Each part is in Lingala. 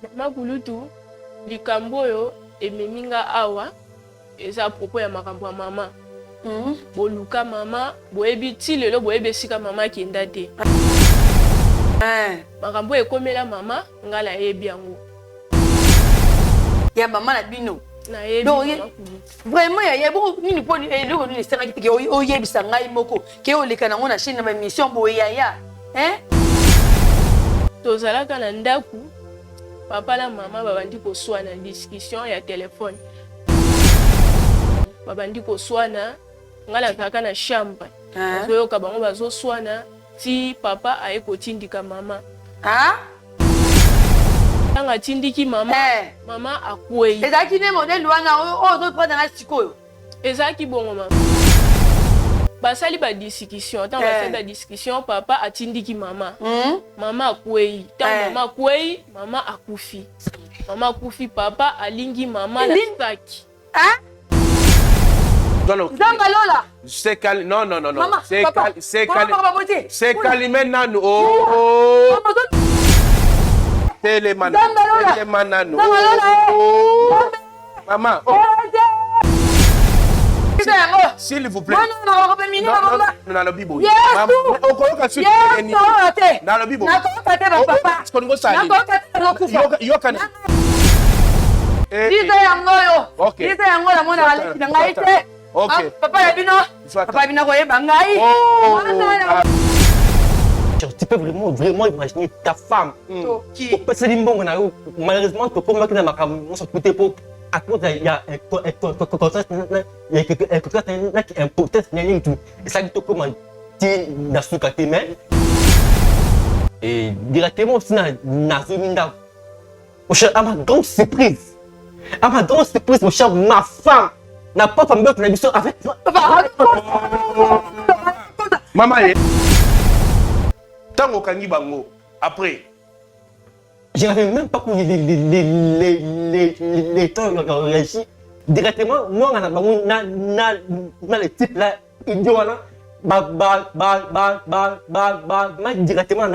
Makulutu likambo yo ememinga awa eza propos ya makambo ya mama. Boluka mama boyebi ti lelo boyebi sika mama kenda te. Makambo ekomela mama ngala yebi yango. Ya mama na bino. Na yebi. Vraiment ya bon nini po eloko nini sanga kitike oyebisa ngai moko ke oleka nango na chaîne na mission boya ya. Tozalaka na ndaku papa na mama babandi koswana discussion ya téléphone. Babandi koswana ngala kaka na chambre. Zoyoka bango bazoswana ti papa aye kotindika mama. Tanga tindiki mama, mama akwei. Ezaki ne modèle wana o zo prendre na sikoyo. Ezaki bongo mama. Basali ba discussion, tanga basali ba discussion papa atindiki mama. Mama akwei. Tanga mama akwei, mama akufi. Mama akufi papa alingi mama na saki. Lola. C'est calme. Non. Maman, c'est calme. C'est calme. C'est calme. calme maintenant. Oh. Téléman. Maman. S'il vous plaît. Non, le bibo. Ok. Papa bino koyeba ngai. Tu peux vraiment imaginer ta femme. Parce que malheureusement, tu peux mettre ma caméra sur le côté pour à cause il y a un contrat qui est important. Et ça tu comment dire dans ce cas mais et directement aussi na zominda. À ma grande surprise, mon cher, ma femme n'a pas fait une émission avec maman. Tant au Kangi Bango, après. Je n'avais même pas connu les temps réagi. Directement, moi, dans le type là, idiot là, directement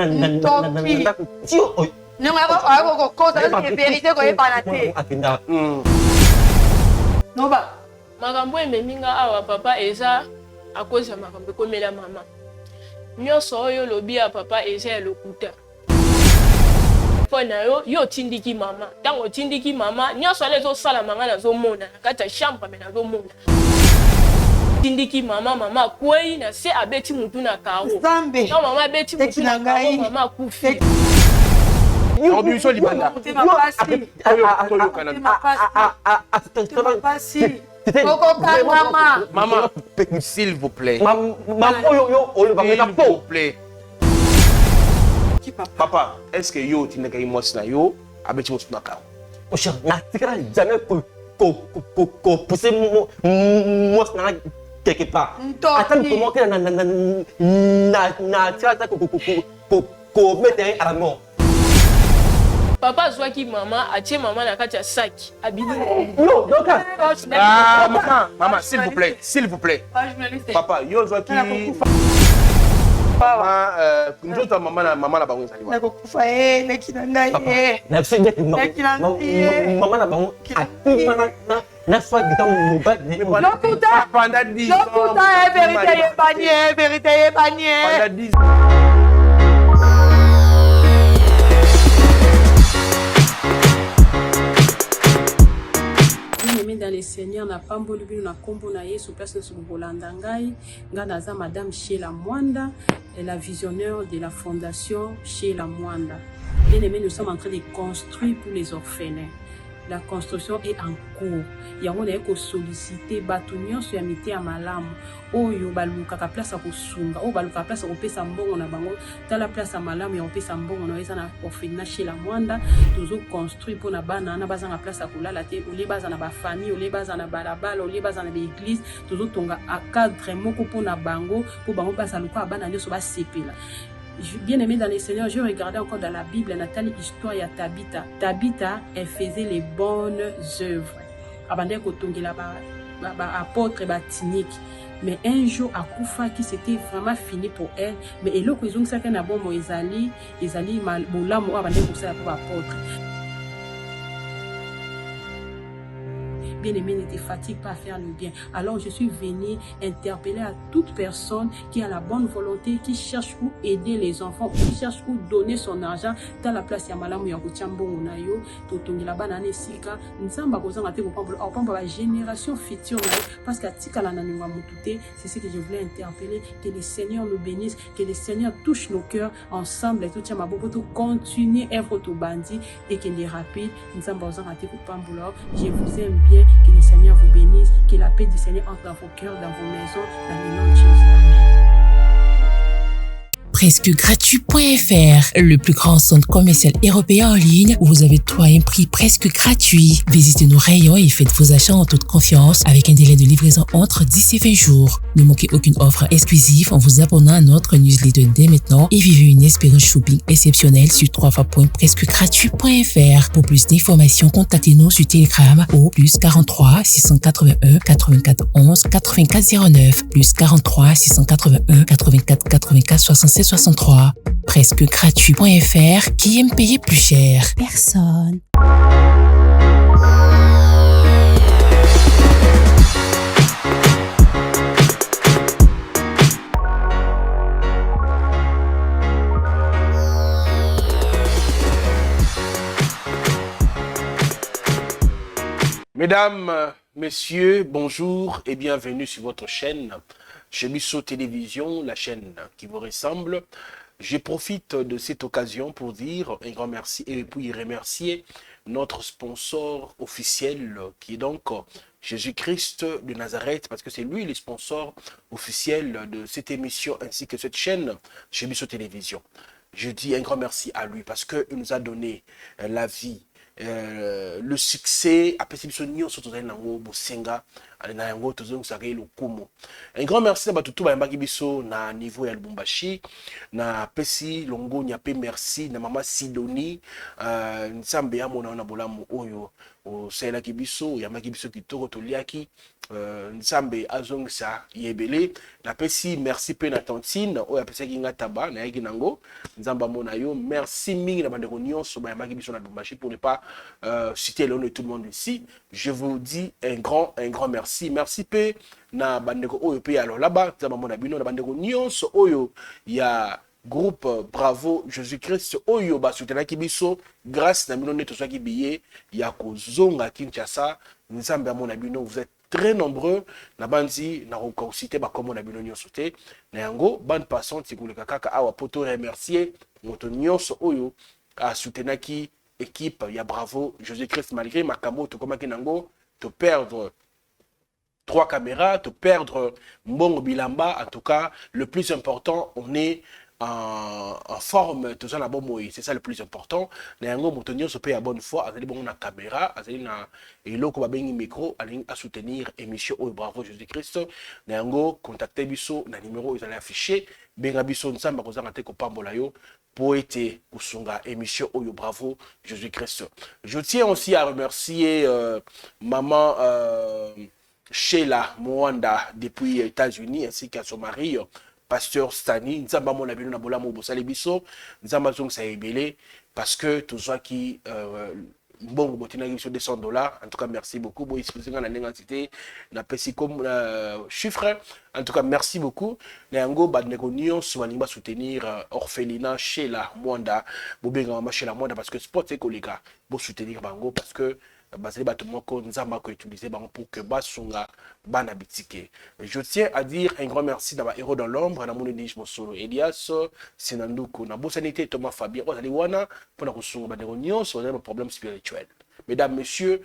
makambo ememinga awa papa eza a cause ya makambo komela mama. Nyonso oyo lobi ya papa eza ya lokuta. Fona yo tindiki mama. Tango tindiki mama, nyonso alezo sala manga na zo mona na kati ya chambre me na zo mona. Tindiki mama, mama kwei na se abeti mutu na karo. Zambe. Non mama abeti mutu na karo, mama kufi. Audition libanda. Maman, s'il vous plaît. Papa, est-ce que yo tu n'es pas émotionnel yo avec tu na ka? Mon cher, n'a jamais pousser moi quelque part. Attends comment que mettre à la mort. Papa zwaki mama atie mama na kati ya saki abili. Non, donc maman, s'il vous plaît. Papa, yo zwaki maman njoto maman na bango sali. Na kokufa neki na ngai na maman na bango na soit dans mon bas. Pendant 10 ans. Vérité est bannière. Pendant 10 ans. Dans les seigneurs na pamboli bino na kombo na Yesu place na subolanda ngai naza madame Sheila Mwanda et la visionnaire de la fondation Sheila Mwanda. Bien aimé, nous sommes en train de construire pour les orphelins. La construction est en cours. Yango na eko solliciter batu nyonso ya mite ya malamu oyo balukaka place ya kosunga oyo balukaka place ya kopesa mbongo na bango tala place ya malamu ya kopesa mbongo na eza na orphelinat Sheila Mwanda tozo construire pour na bana na bazanga place ya kolala te ole baza na ba famille ole baza na balabala ole baza na église tozo tonga a cadre moko pour na bango pour bango baza luka bana nyonso ba sepela. Bien aimé dans les Seigneurs, je regardais encore dans la Bible, Nathalie, histoire ya Tabitha. Tabitha, elle faisait les bonnes œuvres. Avant d'être là apôtre batinique. Mais un jour, à Koufa, qui c'était vraiment fini pour elle. Mais elle a dit que bon, Ezali, mal, bon, là, moi, avant d'être pour apôtre. bien-aimé, ne te fatigue pas à faire le bien. Alors je suis venue interpeller à toute personne qui a la bonne volonté, qui cherche où aider les enfants, qui cherche où donner son argent dans la place ya malamu ya kuchambongo na yo, totongela bana ne sika, nzamba kozanga te kopambola la génération future na yo, parce que tika la nanunga mutute, c'est ce que je voulais interpeller, que le Seigneur nous bénisse, que le Seigneur touche nos cœurs ensemble, et tout tient ma beaucoup tout continuer œuvre tout bandit et que les rapides, nzamba kozanga te kopambola. Je vous aime bien, que le Seigneur vous bénisse, que la paix du Seigneur entre dans vos cœurs, dans vos maisons, dans le nom de Jésus. Amen. Presquegratuit.fr, le plus grand centre commercial européen en ligne où vous avez tout à un prix presque gratuit. Visitez nos rayons et faites vos achats en toute confiance avec un délai de livraison entre 10 et 20 jours. Ne manquez aucune offre exclusive en vous abonnant à notre newsletter dès maintenant et vivez une expérience shopping exceptionnelle sur www.presquegratuit.fr. Pour plus d'informations, contactez-nous sur Telegram au +43 681 84 11 84 09 +43 681 84 84 67 63. Presquegratuit.fr, qui aime payer plus cher? Personne. Mesdames, messieurs, bonjour et bienvenue sur votre chaîne Chemisso Télévision, la chaîne qui vous ressemble. Je profite de cette occasion pour dire un grand merci et puis remercier notre sponsor officiel qui est donc Jésus-Christ de Nazareth, parce que c'est lui le sponsor officiel de cette émission ainsi que cette chaîne Chemisso Télévision. Je dis un grand merci à lui parce qu'il nous a donné la vie, le succès. Un grand merci à tout na niveau ya Lubumbashi na pesi longo nyape merci na mama Sidonie nsambe ya mona na bolamu oyo o sela kibiso ya makibiso kitoko toliaki nsambe azongisa yebele na pesi merci pe na tantine oyo apesa kinga taba na yaki nango nzamba mona yo merci mingi na bandeko nyonso ba ya makibiso na Lubumbashi pour ne pas citer le nom de tout le monde ici. Je vous dis un grand merci. Merci pe na bandeko oyo pe alors là-bas nzamba mona bino na bandeko nyonso oyo ya groupe Bravo Jésus-Christ oyo ba soutenaki biso grâce na bino neto swaki billet ya kozonga Kinshasa nzamba mona bino. Vous êtes très nombreux na bandi na cité ba comme na bino nyonso te na yango bande passante tikuleka kaka awa poto remercier moto nyonso oyo a soutenaki équipe ya Bravo Jésus-Christ malgré makambo to komaki nango to perdre 3 caméras, te perdre Mbongo Bilamba. En tout cas, le plus important, on est en forme, tout ça, c'est ça le plus important. Néango Montonio se paye à bonne foi, à bon na caméra, à na et loko ba bengi micro, à soutenir émission au Bravo Jésus-Christ. Néango contactez biso na numéro ils allaient afficher. Benga biso nsamba kozanga te ko pambola yo pour être kusunga émission au Bravo Jésus-Christ. Je tiens aussi à remercier maman Sheila Mwanda depuis les États-Unis ainsi qu'à son mari pasteur Stani nzamba mona bino na bola mo bosale biso nzamba zong sa ebele parce que tout ça qui bon botina sur $200. En tout cas merci beaucoup bon excusez na nenga cité na pesi comme chiffre. En tout cas merci beaucoup na yango badneko nyonso balinga soutenir orphelinat Sheila Mwanda bobenga mama Sheila Mwanda parce que sport c'est koleka bo soutenir bango parce que basali bato moko nzamba ko utiliser bango pour que basunga bana bitike. Je tiens à dire un grand merci dans ma héros dans l'ombre na mon Edith Mosolo Elias Sinanduku na bosanité Thomas Fabien ozali wana pour na kusunga bana nyonso na problème spirituel. Mesdames messieurs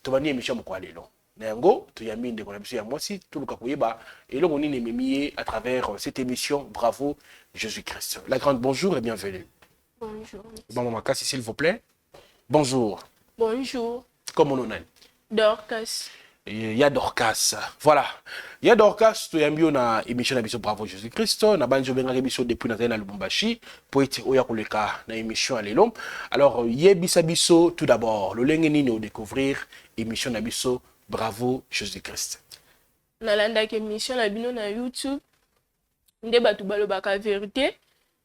tobani émission moko alelo na yango to yami ndeko na biso ya mwasi tuluka koyeba elongo nini memie à travers cette émission Bravo Jésus-Christ. La grande bonjour et bienvenue. Bonjour. Bon maman Cassie s'il vous plaît. Bonjour. Bonjour. Comment on est? Dorcas. Il y a Dorcas. Voilà. Il y a Dorcas, tu as mis une émission de Bravo Jésus-Christ. On a banjo benga émission depuis na Lubumbashi pour être oya koleka na émission à l'elom. Alors, yebisa biso tout d'abord. Le lenge nini au découvrir émission na biso Bravo Jésus-Christ. Nalanda ke émission na bino na YouTube. Nde batu balobaka vérité.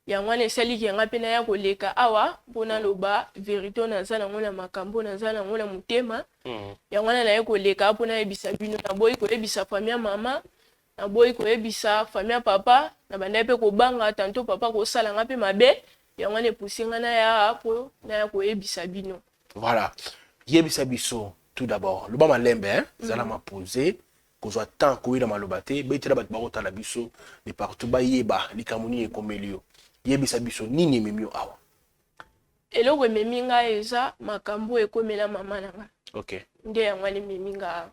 yango wana esali yanga mpe na ya koleka awa mpona loba vérité naza nango na makambo naza nango na motema yango wana naye koleka mpona yebisa bino naboyi koyebisa famille ya mama naboyi koyebisa famille ya papa na banda mpe kobanga tanto papa kosalanga mpe mabe yango wana epusinga na ya po na ya koyebisa bino. Voilà, yebisa biso tout d'abord loba malembe zala ma poser kozwa temps koyela maloba te betela bato bakotala biso de partout bayeba likambo nini ekomeli yo yebisa biso nini ememi yo awa. Eloko ememi nga eza makambo ekomela mama na nga. Okay. Nde yango wana ememi nga.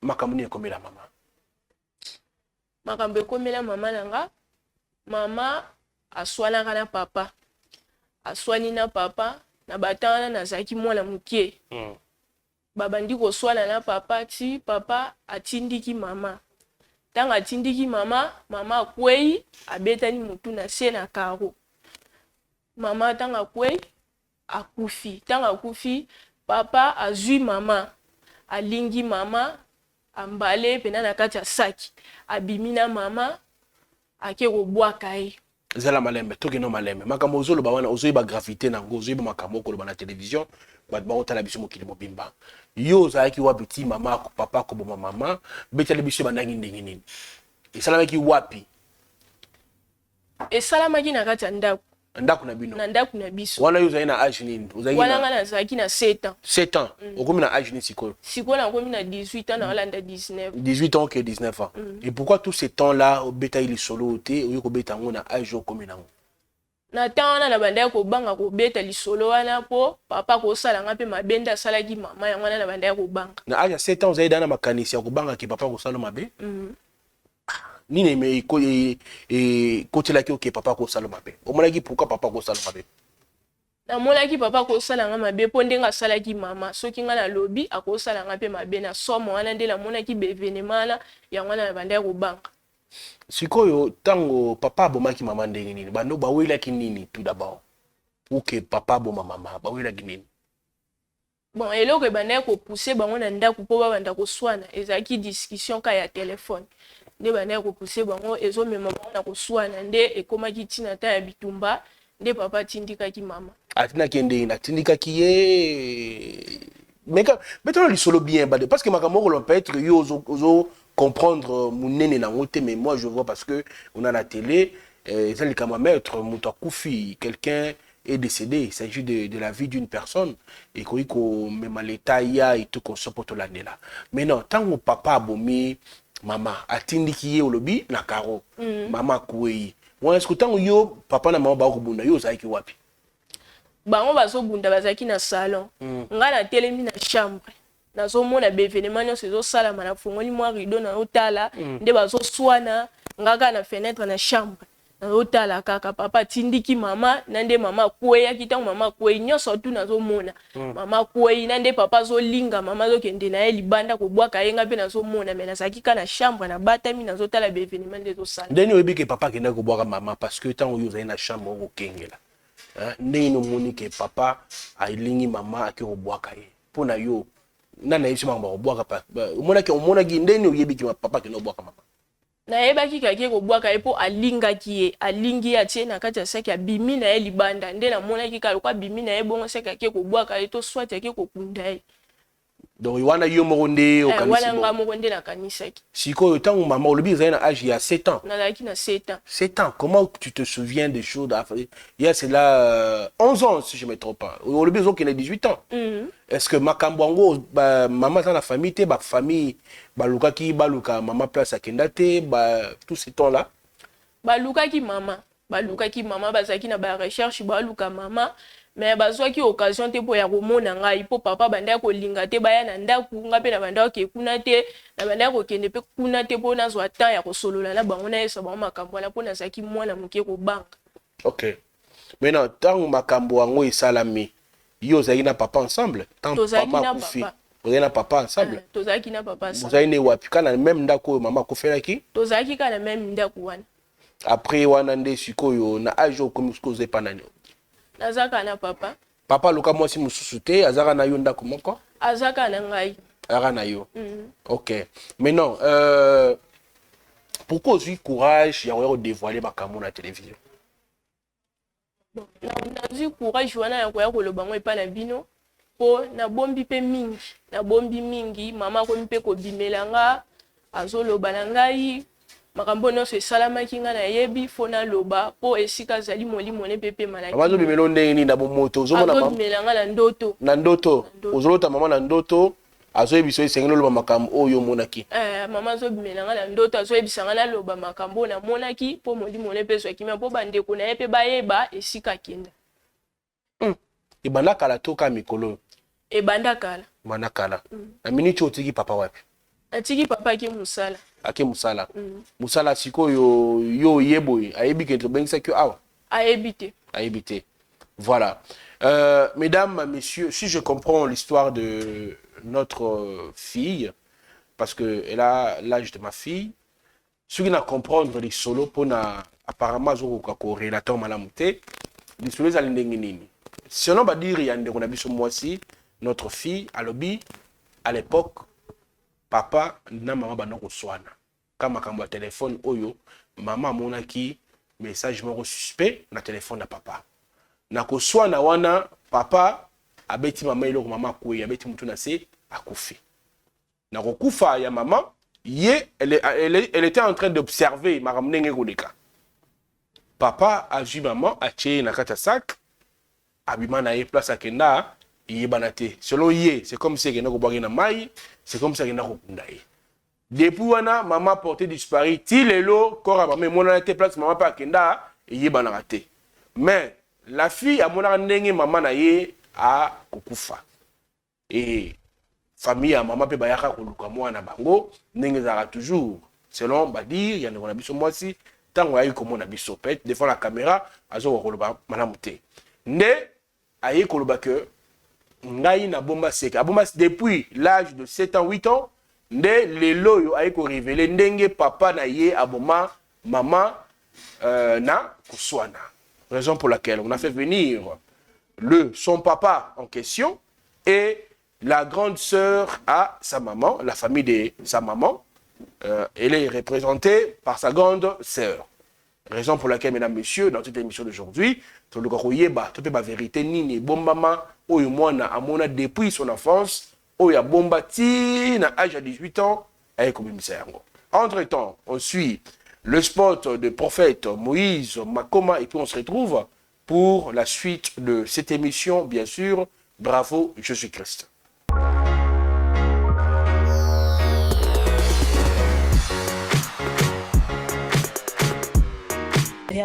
Makambo nini ekomela mama? Makambo ekomela mama na nga. Mama aswanaka na papa. Aswani na papa na batana nazaki mwana mukie. Babandi koswana na papa ti papa atindiki mama. Tanga atindiki mama, mama akwei abetani mutu na se na karo. Mama tanga akwei akufi. Tanga akufi papa azui mama. Alingi mama ambale pena na kati ya saki. Abimina mama ake kobwaka ye. Zala malembe toke no malembe makambo ozolo ba wana ozoyiba gravité nango ozoyiba makambo ko na télévision ba otala biso mokili mobimba yo ozalaki wapi ti mama ko papa ko boma mama betala biso bandangi ndenge nini esalamaki wapi? Esalamaki na kati ya ndako. Ndako na bino? Na ndako na biso. Wana yo ozali na âge nini? Wana nga nazalaki na 7 ans. 7 ans. Okomi na âge nini sikoyo? Sikoyo nakomi na 18 ans na olanda 19. 18 ans que 19 ans. Et pourquoi tous ces temps-là obeta ili solo te oyo kobeta ngo na âge okomi nango? Na temps wana na banda ko banga ko beta li solo wana po papa ko sala nga pe mabenda salaki mama yango wana na banda ko banga. Na âge ya 7 ans ozali dana makanisi ya ko banga ki papa ko sala mabe? Nini me kotelaki oke papa ko sala mabe? Omonaki pourquoi papa ko sala mabe? Na monaki papa ko sala nga mabe po ndenga salaki mama soki nga na lobi akosala nga pe mabe na somo wana ndela monaki be événement yango wana na banda ko banga. Sikoyo tango papa bomaki mama ndenge nini bando bawelaki nini tout d'abord oke papa boma mama bawelaki nini? Bon eloko banda ko pousser bango na ndako po banda ko swana ezaki discussion ka ya téléphone nde banda ko pousser bango ezo mema bango na ko swana nde ekomaki tina ta ya bitumba nde papa tindikaki mama atina kende na tindikaki ye meka betona lisolo bien bade parce que makamoko l'on peut être yo ozo comprendre munene na ngote mais moi je vois parce que on a la télé ça les comme maître muta kufi quelqu'un est décédé il s'agit de la vie d'une personne et ko même l'état ya et tout qu'on supporte l'année là mais non tant que papa bomi mama atindiki ye olobi na karo mama kuei moi est-ce que tant yo papa na mama ba ko bunda yo zaki wapi bango bazo bunda bazaki na salon nga na telemi na chambre nazomona be événement nyonso ezosalama na fongoli mwa rideau na otala nde bazoswana ngaka na fenêtre na chambre nazotala kaka papa tindiki mama na nde mama kweyaki ntango mama kwei nyonso tu nazomona mama kwei na nde papa azolinga mama azokende na ye libanda kobwaka ye nga mpe nazomona me nazalaki ka na chambre na batami nazotala be événement nde ezosala ndeni oyebi ke papa akendaki kobwaka mama parce que ntango oyo ozali na chambre okokengela ndenge nomoni ke papa alingi mama ake kobwaka ye mpo na yo nana yesu mama kobwaka omonaki ndeni oyebi ke papa akende kobwaka mama nayebaki kake kobwaka ye mpo alingaki ye alingi ye atie na kati ya saki abimi na ye libanda nde namonaki kaka lokwa abimi na ye bongo saki ake kobwaka ye to swati ake kokunda ye donc wana yo moko nde okanisi wana nga moko nde nakanisaki sikoyo ntango mama olobi ezali na âge ya 7 ans nazalaki na 7 ans 7 ans comment tu te souviens des choses hier c'est là 11 ans si je me trompe pas olobi ezokende 18 ans est-ce que makambo yango mama aza na famille te bafamille balukaki baluka mama place akenda te tout ce temps là balukaki mama bazalaki na barecherche baluka mama mais bazwaki occasion te po ya komona ngai po papa banda kolinga te baya na ndako nga mpe na banda kokekuna te na banda kokende mpe kuna te po nazwa temps ya kosolola na bango nayesa bango makambo wana po nazalaki mwana moke kobanga. Ok, maintenant ntango makambo yango esalami yo ozalaki na papa ensemble ntango papa akufi ozalaki na papa ensemble tozalaki na papa ensemble ozalaki ne wapi kana même ndako oyo mama akufelaki tozalaki kana même ndako wana après wana nde sikoyo na age okomi sikoyo ozali pa nani nazaka na papa aluka mwasi mosusu te azaka na yo ndako moko azaka na ngai azaka na yo ok maintenant pourquoi ozwi courage ya koya kodévoiler makambo na télévision Bon, na courage wana ya koya koloba ngo epa na bino po na bombi pe mingi, na bombi mingi mama ko mpe ko bimelanga azoloba na ngai makambo nyonso esalamaki nga na yebi fo na loba po esika zali molimo ne pepe malaki abazo bimelo ndenge ni na bomoto ozomona mama bimelanga na ndoto ozolota mama na ndoto azoyebiso esengeli oloba makambo oyo omonaki mama azobimelanga na ndoto azoyebisanga na loba makambo na monaki po molimo ne peso akimia po bandeko na ye pe bayeba esika kenda ebanda kala to ka mikolo ebanda kala na miniti otiki papa wapi atiki papa ki musala ake musala musala sikoyo yo yeboy ayebi ke tobengisaki awa ayebi te voilà mesdames messieurs, si je comprends l'histoire de notre fille parce que elle a l'âge de ma fille ce qui n'a comprendre les solo pona apparemment zo ko relateur malamu te les solo za ndenge nini sinon ba dire ya ndeko na biso mwasi notre fille alobi à l'époque papa na mama bana ko swana kama makambo ya téléphone oyo mama monaki message moko suspect na téléphone na papa na ko swana wana papa abeti mama iloko mama kuye abeti mutu na se akufi na ko kufa ya mama elle était en train d'observer makambo ndenge koleka papa a vu maman a tché na kata sac abima na ye place akenda yebana te selon ye c'est comme si akenda ko boire na mai c'est comme ça akenda ko kunda ye depuis wana maman porté disparu ti lelo kora maman mona na te place maman pa akenda yebana te mais la fille a mona ndenge maman na ye a kokufa et famille à maman pe bayaka koluka mwana bango ndenge zara toujours selon badir ya ndeko na biso mwasi tango ayi komona biso pet devant la caméra azo koloba malamu te nde ayi koloba que ngai na bomba seka abomba depuis l'âge de 7 ans 8 ans nde lelo yo ayi ko révéler ndenge papa na ye aboma maman na kuswana raison pour laquelle on a fait venir son papa en question et la grande sœur à sa maman, la famille de sa maman, elle est représentée par sa grande sœur. Raison pour laquelle, mesdames, messieurs, dans cette émission d'aujourd'hui, tout le koyeba, toute la vérité, nini, bombama, oyo mwana, amona depuis son enfance, oya bombati, na âge à 18 ans, avec comme entre-temps, on suit le spot de prophète Moïse Makoma, et puis on se retrouve pour la suite de cette émission, bien sûr. Bravo, Jésus-Christ.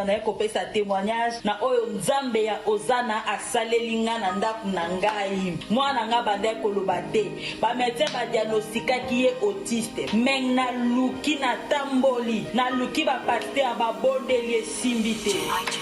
naye kopesa témoignage na oyo nzambe ya ozana asaleli nga na ndako na ngai mwana nga banda koloba te bamédecin badiagnostikaki ye autiste meng naluki natamboli naluki bapaster babondeli esimbi te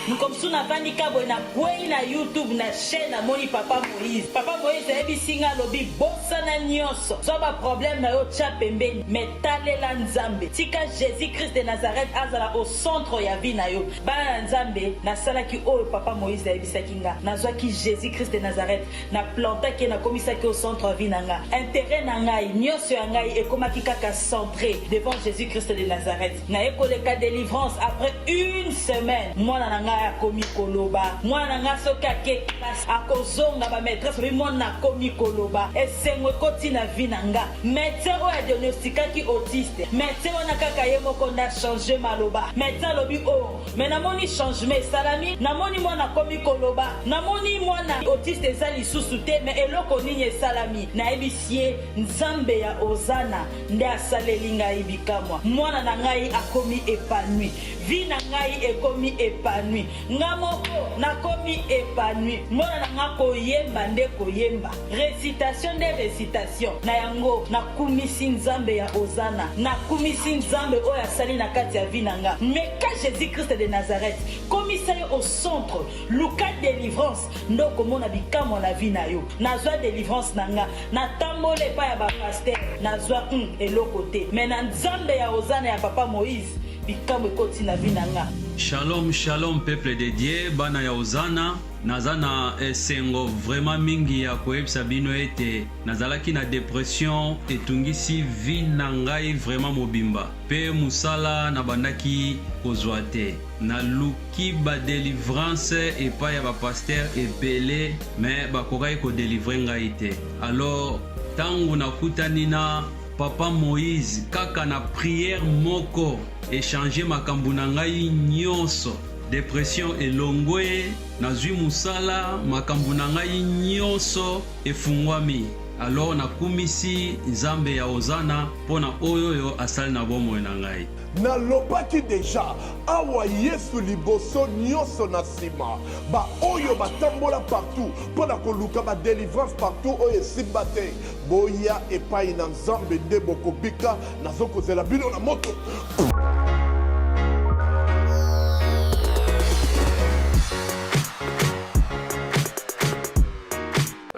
nkomsu navandi kaboye nakwei na youtube na chaîne namoni papa moïse ayebisi nga alobi bosana nyonso zwa baproblème na yo tya pembeni me talela nzambe tika jésus christ de nazareth azala au centre ya vie na yo bana nzambe nasalaki oyo papa moïse ayebisaki nga nazwaki jésus christ de nazareth na plantaki nakomisaki au centre ya vie na nga intérêt na ngai nyonso ya ngai ekomaki kaka centré devant jésus christ de nazareth naye koleka délivrance après une semaine mwana na ngai akomi koloba mwana na ngai soki ake classe akozonga bamaîtresse obi mwana akomi koloba esengo ekoti na vie na nga médecin oyo adiagnostikaki autiste médecin wana kaka ye moko nda change maloba médecin alobi oyo me namoni changement esalami namoni mwana akomi koloba namoni mwana autiste eza lisusu te me eloko nini esalami nayebisi ye nzambe ya ozana nde asaleli ngai bikamwa mwana na ngai akomi épanoui vie na ngai ekomi épanoui nga moko nakomi épanoui mwana na nga koyemba nde koyemba récitation nde récitation na yango nakumisi nzambe ya ozana nakumisi nzambe oyo asali na kati ya vie na nga meka jésus christ de nazareth komisa yo au centre luka délivrance ndo komona bikamwa na vie na yo nazwa délivrance na nga natambola epai ya bapaster nazwa eloko te me na nzambe ya ozana ya papa moïse bikamwa ekoti na vie na nga. Shalom, shalom, peuple de Dieu, bana ya ozana. naza na esengo vraiment mingi ya koyebisa bino ete nazalaki na dépression etungisi vie na ngai vraiment mobimba pe musala na bandaki kozwa te naluki badelivrance epai ya bapaster ebele me bakokaki kodelivre ngai te. Alors ntango nakutani na papa Moïse kaka na prière moko échanger makambo na ngai nyonso, dépression elongwe, nazwi musala makambo na ngai nyonso efungwami. Alors nakumisi nzambe ya ozana pona oyo asali na bomoi na ngai. nalobaki deja awa yesu liboso nyonso na nsima baoyo batambola partout mpona koluka badelivrance partout oyo esimba te boya epai na nzambe nde bokobika nazokozela bino na moto.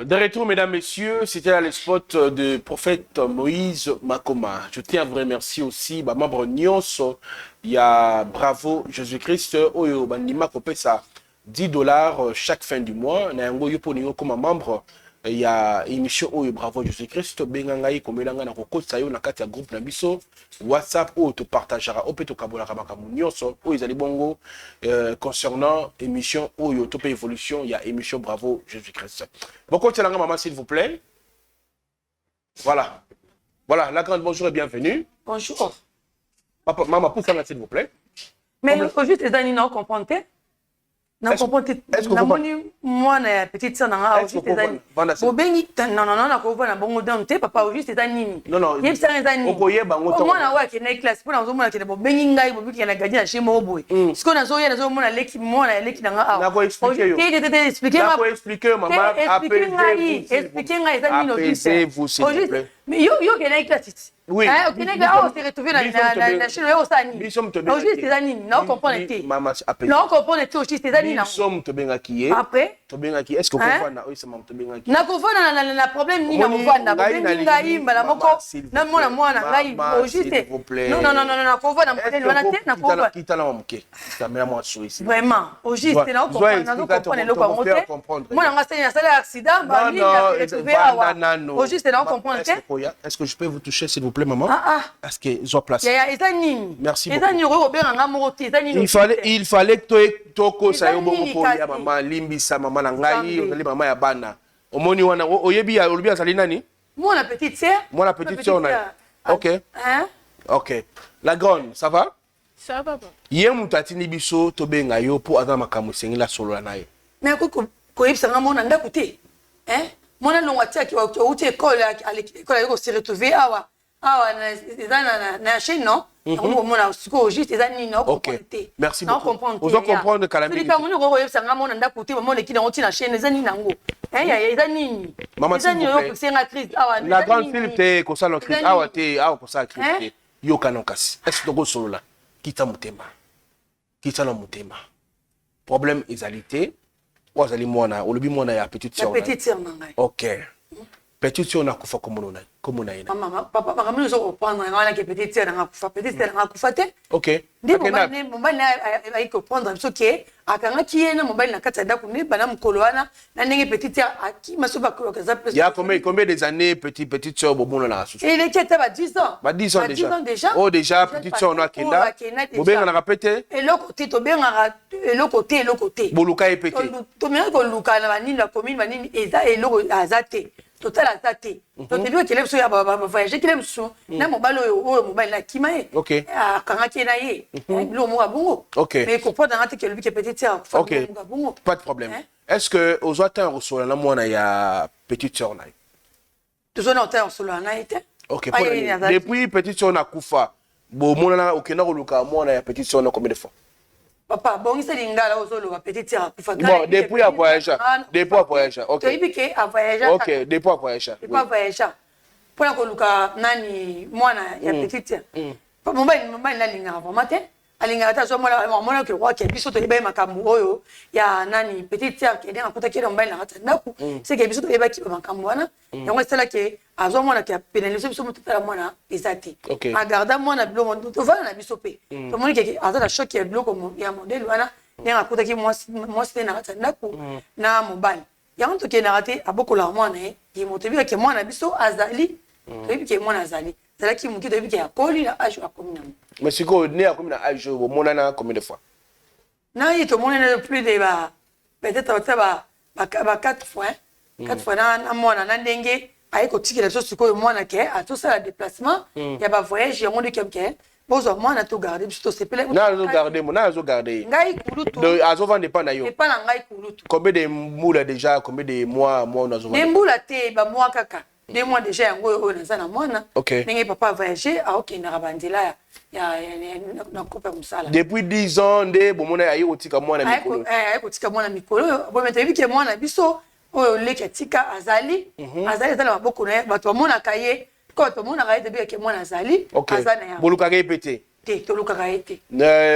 De retour, mesdames, messieurs, c'était là le spot de prophète Moïse Makoma. Je tiens à vous remercier aussi, membre Nyonso, il y a Bravo Jésus-Christ, Oyo Bandima Kopesa $10 chaque fin du mois. Nayango Yopo Niyo comme membre, il y a émission Oyo Bravo Jésus-Christ, Bengangaï, Komelanga, Nakoko, Sayo, Nakatia groupe Nabiso, WhatsApp, Oyo te partagera, Opeto Kabola Ramakamu Nyonso, Oyo Zali Bongo, concernant émission Oyo Tope Évolution, il y a émission Bravo Jésus-Christ. Beaucoup de maman, s'il vous plaît. Voilà. Voilà, la grande bonjour et bienvenue. Bonjour. Papa, maman, pousse-la, s'il vous plaît. Mais il faut juste les amis non comprendre. Non comprendre. Est-ce que vous moi na petite sœur na juste les amis. Bobengi non na ko na bongo dante papa juste les amis. Non. Yeb ça les amis. Okoye bango to. Moi na wa ke na classe pour na zo mona ke bobengi ngai bobiki na gadi na shimo boy. Ce qu'on a zo ya na zo mona leki moi na leki na nga. Na ko expliquer yo. Expliquer na ko expliquer maman expliquer ngai les amis no juste. Apaisez-vous s'il vous plaît. Mais yo ke na classe. Oui. Hein, ok, on s'est retrouvé na chez nous au Sani. Nous sommes te juste les amis, non comprendre été. Maman appelle. Non comprendre été aussi les amis. Nous sommes te bengaki. Après to bengaki est-ce que vous na oui c'est maman te bengaki. Na ko fona na problème ni na mvana bobengi ngai mbala moko na mwana ngai juste. Non na ko fona problème wana te na ko fona. Kita na moke. Kamera moi souris ici. Vraiment, au juste na comprendre na comprendre le ko mote. Moi na sala na accident ba ni na retrouver awa. Au juste na comprendre te. Est-ce que je peux vous toucher s'il vous plaît maman? Est-ce que ils ont place? Merci beaucoup. Il fallait que toko sayo bongo pour ya maman limbisa maman na ngai ozali maman ya bana. Omoni wana oyebi azali nani? Moi la petite sœur. Moi la petite sœur na. OK. Hein? OK. La grande, ça va? Ça va papa. Ye mutati ni biso to benga yo po aza makambo sengila solo na ye. Mais ko yebisa nga mona ndako te. Hein? Mona longwatia ki wa uti école école ko se retrouver awa. Na chaîne non on siko juste les amis non comprendre. Merci beaucoup. Vous comprendre calamité. Celui qui mo ko yebisa nga mona ndako te mo leki na oti na chaîne les amis nango. Hein ya les amis. Maman s'il vous plaît. La grande fille te ko sala crise awa te awa ko sala crise. Yo kanokasi. Est-ce que solo là kita mutema. Kita na mutema. Problème ezalité. Ozali mwana, olobi mwana ya petite sœur. La petite sœur nanga. OK. Petite sœur na kufa comme on a ina. Maman, papa, maman nous reprendre nga que petite sœur na kufa, petite sœur na kufa te. OK. Mobile na comprendre ce que akanga ki na mobile na kata ndako ne bana mukolo wana na ndenge petite sœur aki masoba ko kaza plus. Il y a combien des années petite sœur bobona na susu? Il est ba 10 ans. Ba 10 ans déjà. Oh déjà petite sœur na kenda. Bobenga na répéter. Et le côté to benga le côté. Boluka epete. To menga ko luka na banini la commune banini eza eloko azate. Total azate. To te biwa kele so ya ba voyager kele so na mobile oyo mobile na kimae. OK. Akanga ki na ye. Lo mo abongo. OK. Mais comprendre ngate que le bi petite sœur. OK. Pas de problème. Est-ce que aux autres reçoit la mwana ya petite sœur na? Toujours na auteur solo na été. OK. Depuis petite sœur na kufa. Bo mona okena ko luka mwana ya petite sœur na combien de fois? Papa, bon, c'est l'ingala au solo, petite sœur. Bon, depuis à voyager. Depuis à voyager. OK. Depuis que à voyager. OK, depuis à voyager. Depuis à voyager. Pour que luka nani mwana ya petite sœur. Papa, mobile na linga vraiment te. Alinga ta so mona ke roi ke biso to yeba makambo oyo ya nani petite sœur ke ndanga kuta kele mobile na ngata ndaku. C'est que biso to yeba ki makambo wana. Yango sala ke azo mona ke pénaliser biso mutu la mwana ezati. OK. A garda mwana bilo to va na biso pe. To moni ke aza la choc ya bilo comme ya modèle wana Nenga kutaki mwasi te na kati ndako na mobali. Yango to ke na rate abokola mwana ye motebi ke mwana biso azali. Toyebi ke mwana azali. Zalaki muki toyebi ke akoli na âge akomi na. Mais siko né akomi na âge au monana combien de fois? Na ye to monana plus de peut-être ba 4 fois. 4 fois na mwana na ndenge aye ko tikela so siko mwana ke a tout ça la déplacement, ya ba voyage yango de ke bozo mwana to garder biso to sepele. Na zo garder mo na zo garder. Ngai kulutu. De azo vendre pas na yo. Pas na ngai kulutu. Combien de mois déjà, combien de mois on a zo vendre? Nembula te ba mois kaka. 2 mois déjà yango o na na mwana. Ndenge papa voyager a ok na rabandila ya na coupe musala. Depuis 10 ans de bomona ayi otika mwana mikolo. Ayi otika mwana mikolo. Bo metebi ke mwana biso oyo leki tika azali. Azali zala maboko na bato mona kaye. Quand tout le monde a arrêté que moi nazali, azana. Boluka répété. Te toluka répété.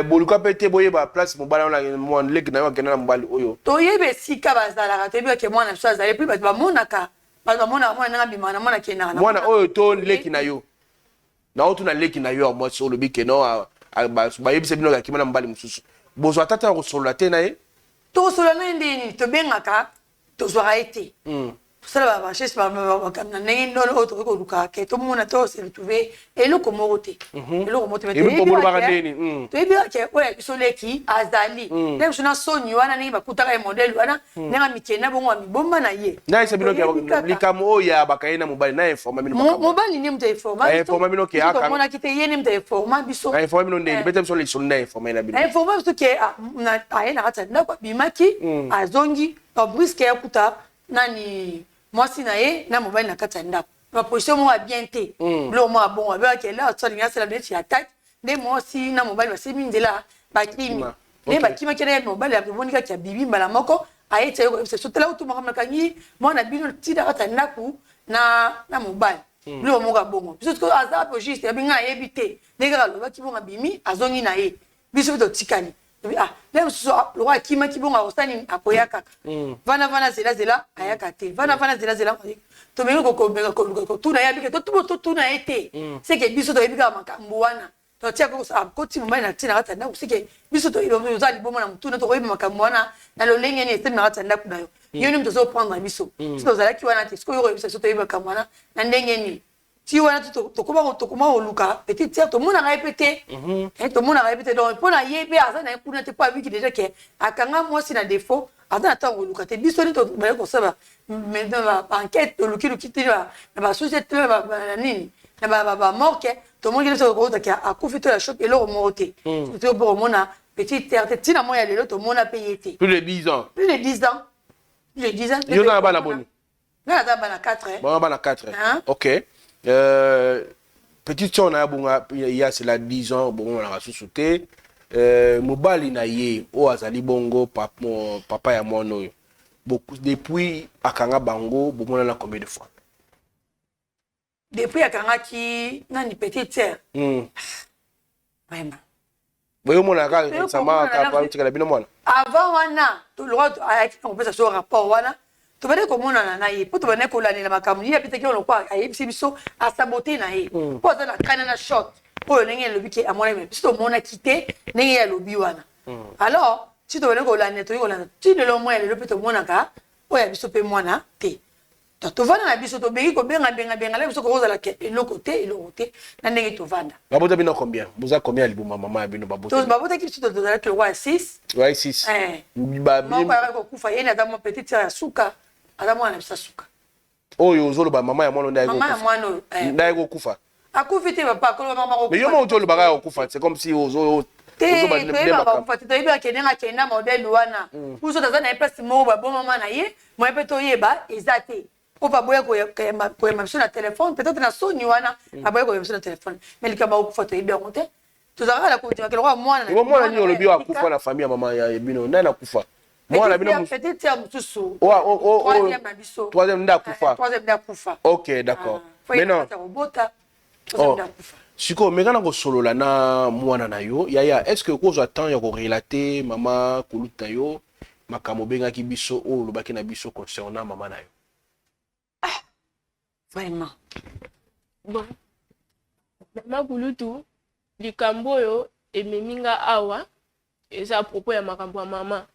Boluka pété boye ba place mobala na moi leki na wakena mbali oyo. To yebe sika bazala ratebi que moi na so azali puis ba mona ka. Ba mona moi na bimana mona ke na. Mwana oyo to leki na yo. Na otu na leki na yo moi so lobi ke no ba yebise bino ka kimana mbali mususu. Bozo atata ko solo te na ye. To solo na ndeni to bengaka to zo arrêté. Ça va chez ma caméra non autre que Luka que tout le monde a tous se retrouver et le comoroté et le comoroté mais et pour le tu es bien que ouais soleki azali même si na soni wana ni bakutaka modèle wana na mikena bongo mi bomba na ye na isa bino ke likamo ya bakaina mobali na informa bino mobali ni mta informa bino ke aka mona kite ye ni mta informa biso informa bino ndeni beta biso le na informa na bino informa biso ke na aina kata na kwa bimaki azongi pa briske ya kuta nani mwasi na ye na mobali na kati ya ndako ba position mo bien te lo mo bon ba ke la so linga sala beti attaque de mwasi na mobali ba semi ndela ba kimi ne ba kimi kele mobali ya bonika ki bibi mbala moko ayete yo se sotela utu makama kanyi mo na bino tida kati ya ndako na mobali lo mo ga bongo biso ko azapo juste ya binga yebite ne ga lo ba ki bonga bimi azongi na ye biso to tikani lem so lo wa kima kibonga osani akoya kaka vana zela ayaka te vana zela to mengo ko tuna ya bike to tuna ete c'est que biso to ebika makambo wana to tia ko ko ti mumbai na tina kata na c'est que biso to ibo zali bomo na mutuna to ko ibo makambo wana na lo lenge ni ete na kata ndaku na yo yo ni mto zo prendre biso to zala ki wana te sko yo biso to ibo makambo wana na ndenge ni ti wana to koma oluka petit tia to mona répéter to mona répéter donc pour na yebe azana kuna te pas vu que déjà que akanga mwasi na défaut azana ta oluka te biso ni to ba ko saba maintenant ba enquête to luki te na ba société ba nini na ba morke to mongi to ko ta ka akufi to la choc et le remonter to pour mona petit terre te tina moya lelo to mona payer te plus de 10 ans yo na ba na boni na ba na 4 ba na 4 OK. Petite on a bon il y a c'est la 10 ans bon on a sous-sauté mobali na ye o azali bongo papa ya mono beaucoup depuis akanga bango bon na combien de fois depuis akanga ki nani petite sœur vraiment boyo mona ka sama ka pa tikala bino mona avant wana to le droit on peut ça sur rapport wana to bane ko mona na ye poto bane ko la ni na makambo ya pitaki on kwa ayebisi biso a saboter na ye poto na kana na shot oyo ndenge lobi ke amona me biso mona kite ndenge ya lobi wana alors si to bane ko la ne to ko la ti de lo mo le poto mona ka oya biso pe mona te to vana na biso to beki ko benga la biso ko rozala ke eloko te na ndenge to vanda babota bino combien boza combien libuma mama bino babota to babota ki biso to zala ke wa 6 ouais 6 ba ko kufa yena da mo petite ya suka ala mwana bisa suka oyo ozolo ba mama ya mwana ndaye mama ya mwana ndaye ko kufa akufi te papa ko mama ko mais yo mo ozolo ba ko kufa c'est comme si ozo te ba kufa te ba kenenga kenda modèle wana uso tazana place mo ba bon mama na ye mo epe to yeba ezate o ba boya ko ya sur na téléphone peut-être na soni wana aboya ko sur na téléphone mais likaba ko kufa to yeba onte to zaka la ko te ko mwana ni olobi wa kufa na famille ya mama ya bino na kufa mwana bino peut-être ya mususu troisième ndakufa OK d'accord maintenant siko mekana ko solola na mwana na yo yaya est-ce que ko zo attend ya ko relater mama kuluta yo makamo benga ki biso o lobaki na biso concernant mama na yo vraiment bon mama kulutu likambo yo ememinga awa eza à propos ya makambo ya mama.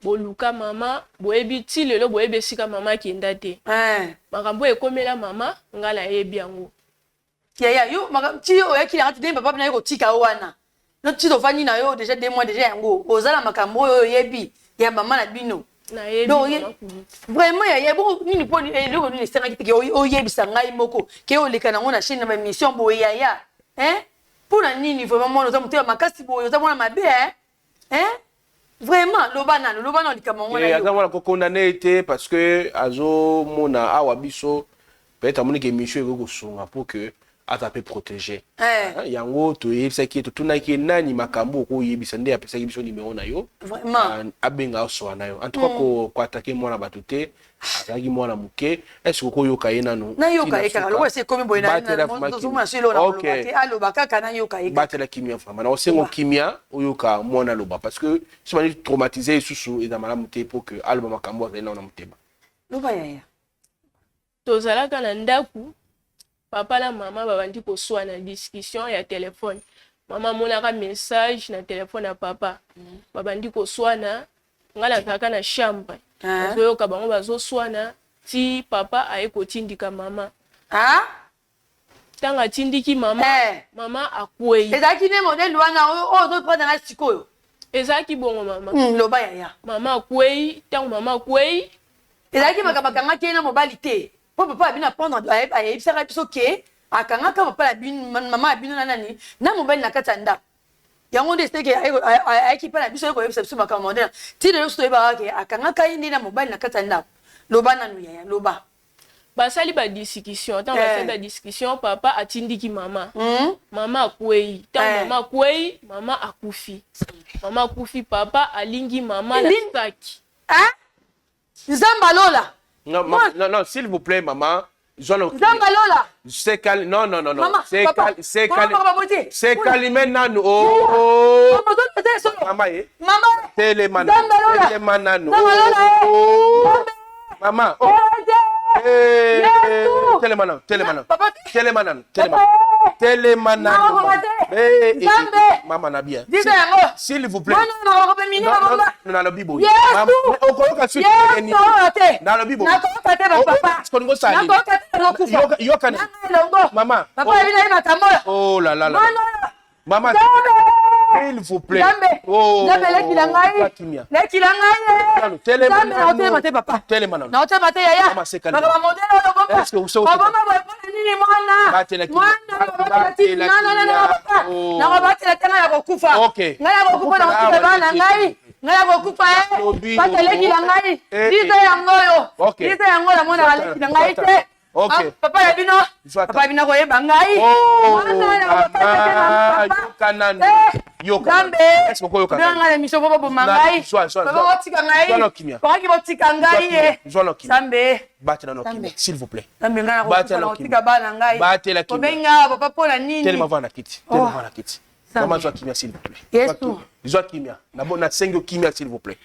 Boluka mama, boyebi ti lelo boyebi sika mama ki ndate. Makambo ekomela mama, ngala yebi yango. Ya yo ti o yaki la ti papa na yo tika wana. No ti do fani na yo déjà 2 mois déjà yango. Ozala makambo yo yebi ya mama na bino. Na yebi. Vraiment ya bo nini po eloko nini senga ki o yebi sanga imoko. Ke o leka na ngona chaîne na mission boya ya. Pour na nini vraiment mo oza muté makasi boyo oza mona mabe Vraiment, lobana likamongo na yo. Aza mwana ko condamné été parce que azo mona awa biso peut-être amoni que mission eko sunga pour que atape protéger. Yango to yebisa ki to tunaki nani makambo ko yebisa nde apesa ki biso numéro na yo. Vraiment. Abenga oswa na yo. En tout cas ko attaquer mwana batuté, azaki mwana muke, est-ce ko yoka yena no? Na yoka eka lo c'est comme boy na zo mona silo na lobaki aloba kaka na yoka eka. Batela kimia fama. Na osengo kimia oyoka mwana loba parce que si mani traumatisé susu et dans malamu te pour que alba makambo na na muteba. Loba yaya. Tozalaka na ndaku. Papa na maman babandi ko soa na discussion ya téléphone. Maman monaka message na téléphone ya papa. Babandi ko soa na ngala kaka na chambre. Zo ka bango bazo soa na ti papa aye ko tindika mama. Tanga tindiki mama. Mama akwei. Ezaki ne modèle wana o zo prendre na sikoyo. Ezaki bongo mama. Loba yaya. Mama akwei, tanga mama akwei. Ezaki makabakanga ke na mobilité. Papa abina prendre ayebisaka biso ke akanga ka papa mama abino na nani na mobile na katanda yango nde steke ayaki pa na biso ko yebisa biso makambo ndena ti lelo so yeba ke akanga ka indi na mobile na katanda loba nanu yaya loba basali ba discussion tant basali ba discussion papa atindiki mama mama akwei tant mama akwei mama akufi papa alingi mama la saki nzamba lola. Non, s'il vous plaît, maman. Zambalola. C'est calme. Non. C'est calme. C'est calme maintenant. Maman. Téléman. Maman. Maman Nabia. S'il vous plaît. Non, le bibo. Maman. Oh là là là. Maman. S'il vous plaît. Oh. Okay. Papa yabino. Papa yabino ko yeba ngai. Yoka. Est-ce que yoka? Nanga misho bobo mangai. Papa otika ngai. Papa ki botika ngai. Sambe. Batela no kimia, s'il vous plaît. Sambe ngana ko otika bana ngai. Batela kimia. Kobenga papa pona nini? Tellement va na kiti. Maman zo kimia s'il vous plaît. Yesu. Zo kimia. Na bona sengo kimia s'il vous plaît.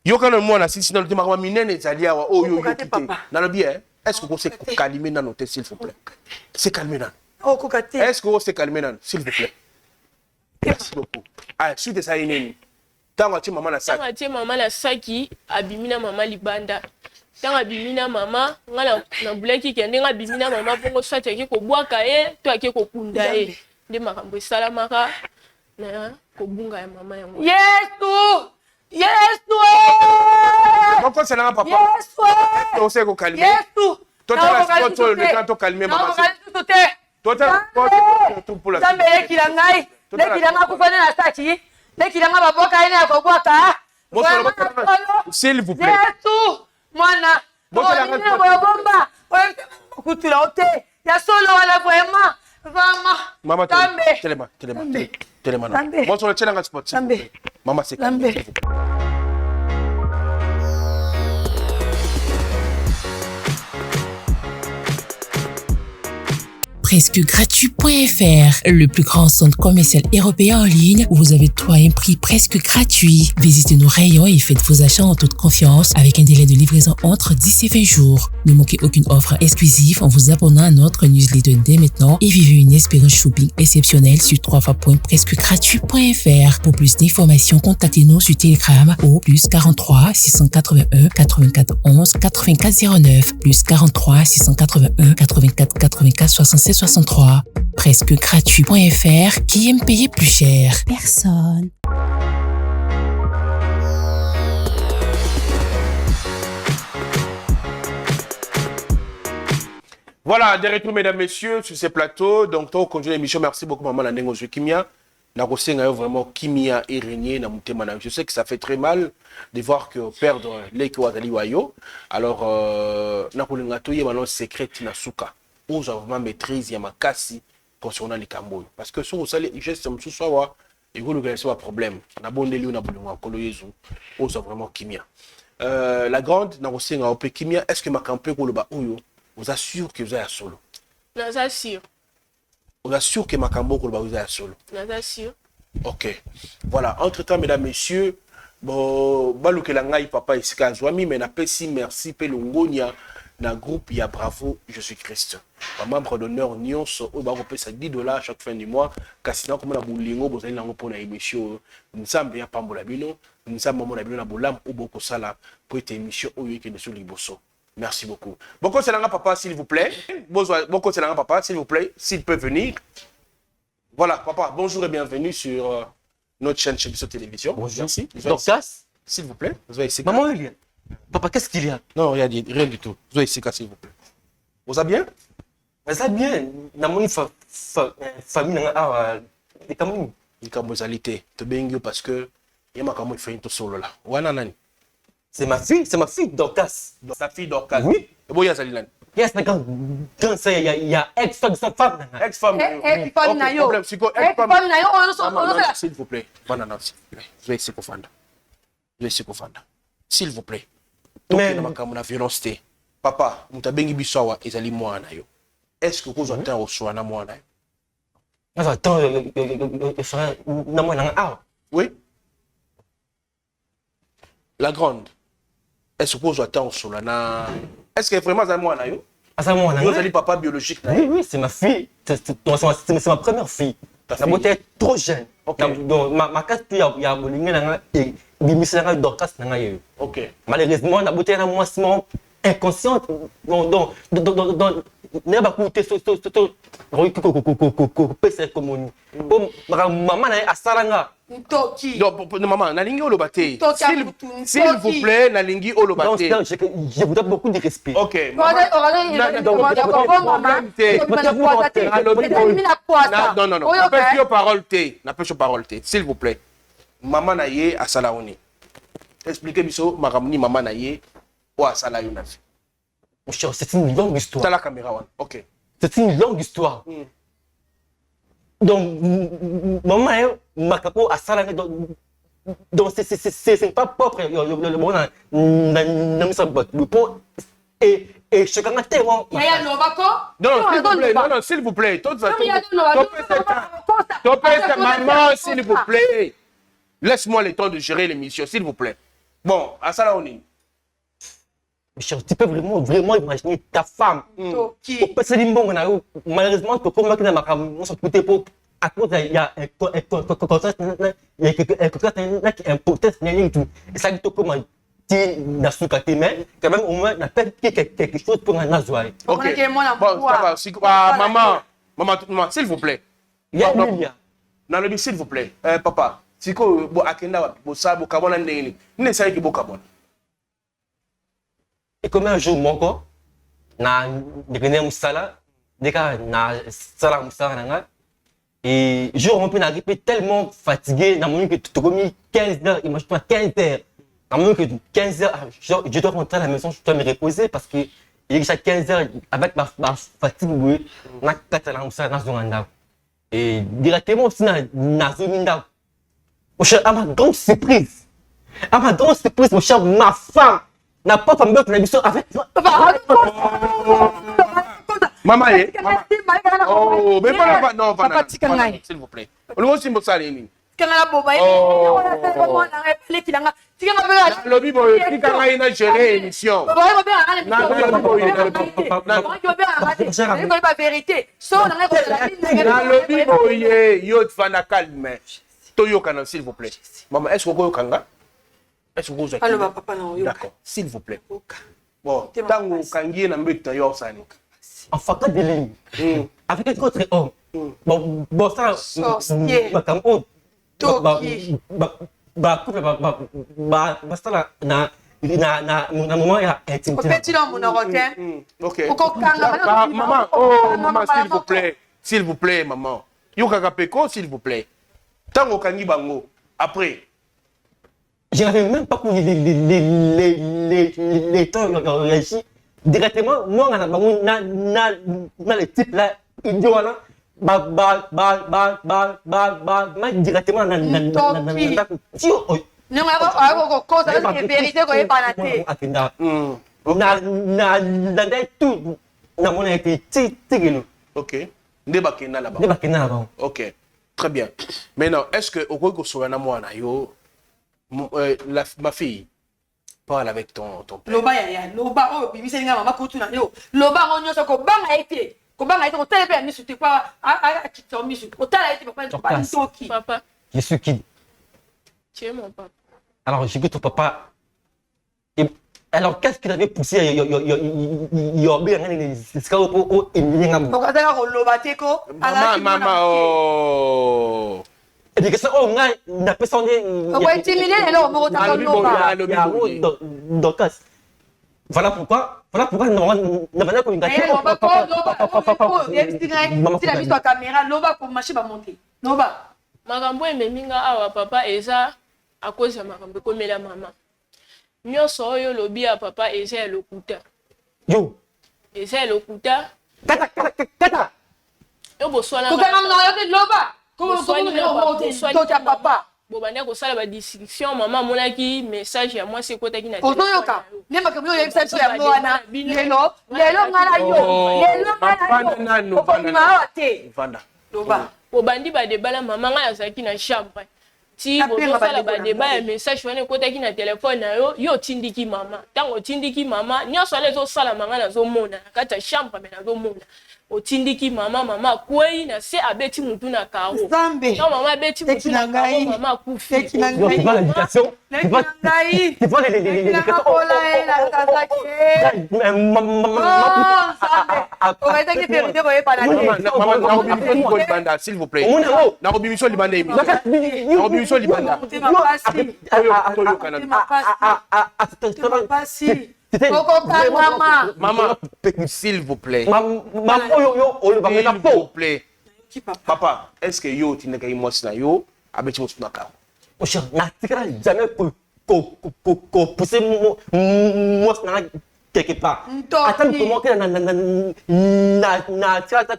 Yoka no mwana sisi na lutima kwa minene zalia wa oyo yokite. Na lobi est-ce que vous s'est calmé dans l'hôtel, s'il vous plaît? C'est calmé dans. Est-ce que vous s'est calmé dans, s'il vous plaît? Merci beaucoup. Ah, suite de ça, il est. Tant que maman la saki. Tant que maman la saki, abimina maman libanda. Tant abimina maman, ngala na bulaki kende abimina maman pongo soit ki ko bwaka e, to ki ko kunda e. De makambo salamaka na ko bunga ya maman yango. Yesu! Pourquoi c'est là, papa? Yesu! On sait qu'on calme. Yesu! Toi, calmer, maman. Toi, tout pour la s'il vous plaît. Maman, maman, c'est calme. presque gratuit.fr, le plus grand centre commercial européen en ligne où vous avez tout à un prix presque gratuit. Visitez nos rayons et faites vos achats en toute confiance avec un délai de livraison entre 10 et 20 jours. Ne manquez aucune offre exclusive en vous abonnant à notre newsletter dès maintenant et vivez une expérience shopping exceptionnelle sur www.presquegratuit.fr. Pour plus d'informations, contactez-nous sur Telegram au plus 43 681 84 11 84 09 plus 43 681 84 84 67 63. Presquegratuit.fr. Qui aime payer plus cher? Personne. Voilà, de retour, mesdames, messieurs, sur ces plateaux. Donc, on continue l'émission. Merci beaucoup, maman Nandengo Kimia. Vraiment, Kimia est régné dans mon thème. Je sais que ça fait très mal de voir que perdre les Kouazali Wayo. Alors, Nakulingato, il y a un secret Nasuka. Où vraiment maîtrise, il y a ma casse concernant les Cambodges. Parce que si vous savez, je sais que ce soit il y a un problème. On a bon délire, on a bon Koloyezu. Où vraiment Kimia. La grande, Kimia, est-ce que ma campagne vous assure que vous êtes à solo? Je assure. Vous assure que Makambo vous êtes à solo? Je assure. Ok. Voilà. Entre-temps, mesdames, messieurs, bon, balouke langai papa ici Kazwami, mais n'appelle-si merci Pelongonia dans groupe il y a Bravo Jésus-Christ. Un membre d'honneur Nyons au bas peut ça $10 chaque fin du mois. Cassina comme la boulingo, vous allez l'envoyer pour la émission. Nous sommes bien pas molabino, nous sommes maman la na bolam ou beaucoup sala pour être émission au week-end sur Liboso. Merci beaucoup. Beaucoup c'est papa s'il vous plaît. Beaucoup c'est papa s'il vous plaît, s'il peut venir. Voilà papa, bonjour et bienvenue sur notre chaîne Chebiso Télévision. Bonjour. Merci. Dorcas, s'il vous plaît. Vous êtes maman Elia. Papa, qu'est-ce qu'il y a? Non, rien du tout. Vous êtes ici, s'il vous plaît. Vous allez bien? Vous allez bien. Dans mon famille, les Cameroun. Les Camerounalité. Tu es bien parce que il y a un fait tout solo là. C'est ma fille, Dorcas. Sa fille Dorcas? Oui. Et bon, il y a Zalilan. Il y a ex-femme. Ex-femme. Ex-femme Nayo. S'il vous plaît. Banana, s'il vous plaît. Vous êtes ici pour Fanda. Vous êtes ici pour Fanda. S'il vous plaît. Mais la violence, papa, nous avons bien bisawa et zali moi na yo. Est-ce que vous entendez au soir na moi na yo? Attends, oui. La grande. Est-ce que vous entendez au soir na? Est-ce que vraiment zali moi na yo? Vous allez papa biologique na yo? Oui, c'est ma fille. C'est ma première fille. La beauté est trop jeune. Dans ma case, il y a ok. Malheureusement, la beauté est moins inconsciente. Donc, n'est pas coûté maman a salanga. Donc, maman, nalingi olobate. S'il vous plaît, nalingi olobate. Je voudrais beaucoup de respect. Ok. Non, parole. S'il vous plaît. Maman naye a salaoni. Expliquez biso maramni maman naye ou a salaona. Mon cher, c'est une longue histoire. T'as la caméra, ok. C'est une longue histoire. Donc, maman m'a capot à salanger. Donc, c'est pas propre. Et chacun a tellement. Non, s'il vous plaît. Maman, s'il vous plaît. Laisse-moi le temps de gérer l'émission, s'il vous plaît. Bon, à ça là, on est. Tu peux vraiment imaginer ta femme. Malheureusement, tu peux combattre dans ma caméra. À cause il y a un contrat qui est important. Et ça, tu comment dans ce cas, mais quand même, au moins, on a fait quelque chose pour un nazoï. Ok. Bon, ça va. Maman, s'il vous plaît. Non, s'il vous plaît. Papa. Si vous akenda bosa kabona ndeni ne sai ki bokabona. Et comme un jour moko na dekene musala deka na sala musala nanga et jour on peut n'arriver tellement fatigué dans mon que tu commis 15 heures, imagine toi 15 heures. Dans mon que 15 heures je dois rentrer à la maison, je dois me reposer parce que il y a 15 heures avec ma fatigue na katala musala na zonganda. Et directement aussi na zoninda. Mon cher, à ma grande surprise, mon cher, ma femme n'a pas fait une avec moi. Maman, Oh, mais pas non, Papa tika ngai. s'il vous plaît. On va simbo salini. Kanga boba. Lobi boy, tika ngai na gérer émission. Na lobi boy, yo fana calme. Toyokana s'il vous plaît. Maman, est-ce que vous kanga? Est-ce que vous allô papa na yo. D'accord, s'il vous plaît. Bon, tango kangi na mbeta yo sani. En faisant des lignes avec un autre homme. Bon, ça, comme on, maman, oh, maman, s'il vous plaît, maman. Yoka Peko, s'il vous plaît. Tango kangi bango, après. Je n'avais même pas connu les temps ici. Directement, moi, on a le type là, idiot là, directement, ok. Là-bas. Ok. Très bien. Maintenant, est-ce que ma fille parle avec ton père? Loba ya loba oh bimisa nga mama kutuna yo loba ngonyo so ko banga ete ko tele pe misu te kwa a kitso misu ko tala ete papa ntoki Papa, je suis qui? tu es mon papa. Alors, j'ai vu ton papa. Alors, qu'est-ce qu'il avait poussé à Maman, oh. Et puis que ça, on a personne. Voilà pourquoi nous avons communication. Makambo ememinga awa papa eza akoza makambo komela mama. Nyonso oyo lobi ya papa eza lokuta. Yo. Eza lokuta. Kata. Yo boswana. Kokana mna yo loba. Papa. Bobanda ko sala ba discussion mama monaki message ya moi sekota ki na téléphone. Ozoyoka. Nema kamyo yo ebisa ya mwana. Lelo ngala yo. Lelo ngala yo. Okondima ate. Vanda. Loba. Bobandi ba debala mama nga azaki na chambre. Ti bozo sala ba débat ya message wana ekota ki na téléphone na yo yo tindiki mama. Tango tindiki mama nyonso ale zo sala manga na zo mona kata chambre me na zo mona. Otindiki mama kwei na se abeti mutu na karo. Zambe. Non mama abeti mutu na karo mama kufi. Tu vois l'éducation. Tu vois l'éducation. Maman, s'il vous plaît. Maman, s'il vous plaît. S'il vous plaît. Papa, est-ce que yo tu n'es pas moi na yo avec moi na ka? Oh cher, na tikara jamais pousser moi na quelque part. Attends comment que na tikara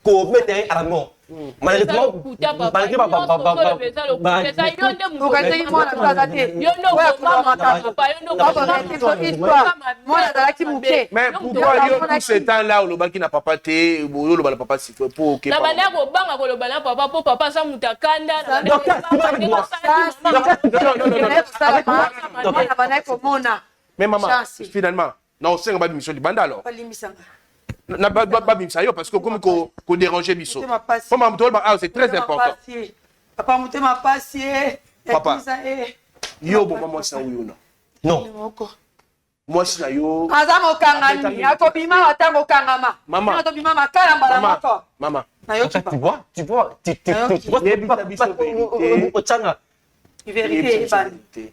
ko mettre à la mort. Malheureusement, mais pourquoi tout ce temps-là le baki na papa te le papa si pour que bana ko banga ko le bana papa pour papa sa mutakanda mais maman finalement non c'est pas mission du banda alors na ba bimisa yo parce que comme ko déranger biso maman c'est très important papa mutema passer papa yo bon maman ça ou non moi si na yo azamo kangani akobima watango kangama maman atobima makala mbala moko maman tu vois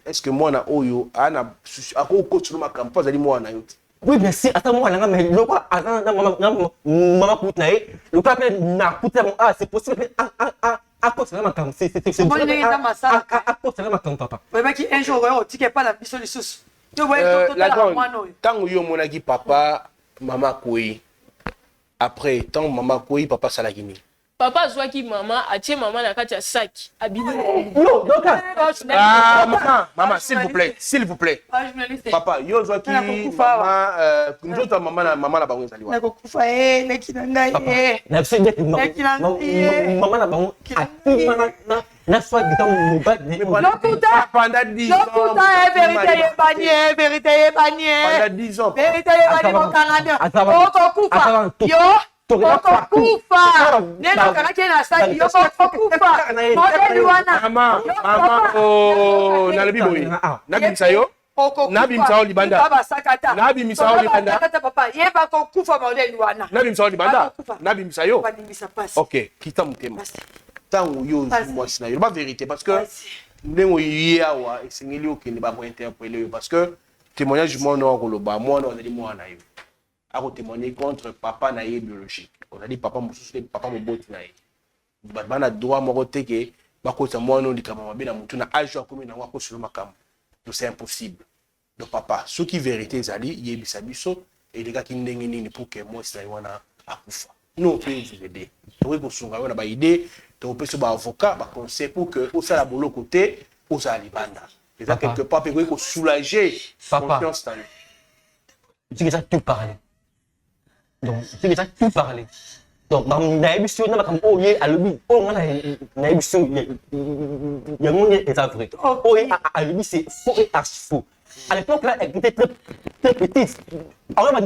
est-ce que moi na oyo ana akoko sur ma campagne ali moi na yo. Oui, bien sûr. Attends, moi, mais le quoi, maman coûte le quoi, c'est possible. À cause de la macan, c'est à cause de la macan, papa. Oui, mais qui un jour, tu n'es pas la mission de sous. Tant que yo monaki papa, maman koi. Après, tant maman koi, papa salagini. papa azwaki mama atie mama na kati ya saki abimi. Yo, Doka. Maman, s'il vous plaît. Papa, yo zwaki mama njoto mama na bango ezaliwa. Nakokufa leki na ngai Na sende mama na bango atima na soit de pendant 10 ans. Vérité ébanier. Pendant 10 ans. Vérité ébanier mon Canada. Okokufa. Yo. Okokufa. Neno kanaki na saki yo okokufa. Modeli wana. Mama, oh, nalobi boye. Nabimisa yo. Nabimisa yo libanda. Nabimisa yo libanda. Papa, yeba kokufa modeli wana. Nabimisa yo libanda. Nabimisa yo. Badimisa pasi. OK, kita mutema. Tango yo mwasi na yo. Ba vérité parce que ndengo yawa esengeli okende ba ko interpeller parce que témoignage moi no koloba moi no azali moi na yo. A témoigner contre papa na ye biologique. On a dit papa mosusu papa moboti na ye. Bana droit moko teke bakosa moi no likama mabe na mutu na âge ya komi na wako sur makambo. Donc c'est impossible. Donc papa, ce qui vérité ezali yebisa biso et les gars qui ndenge nini pour que moi ça wana akufa. Nous on peut vous aider. Donc ko sunga wana ba idée, donc on peut se ba avocat, ba conseil pour que au sala bolo côté, au sala libanda. Et ça quelque part peut ko soulager confiance en lui. Tu que ça tout parler. Donc, tu ça tout parler. Donc, na émission na comme oye alubi, on na émission ya mon est vrai. Oye alubi c'est faux et archi faux. À l'époque là, elle était très petite. Alors ma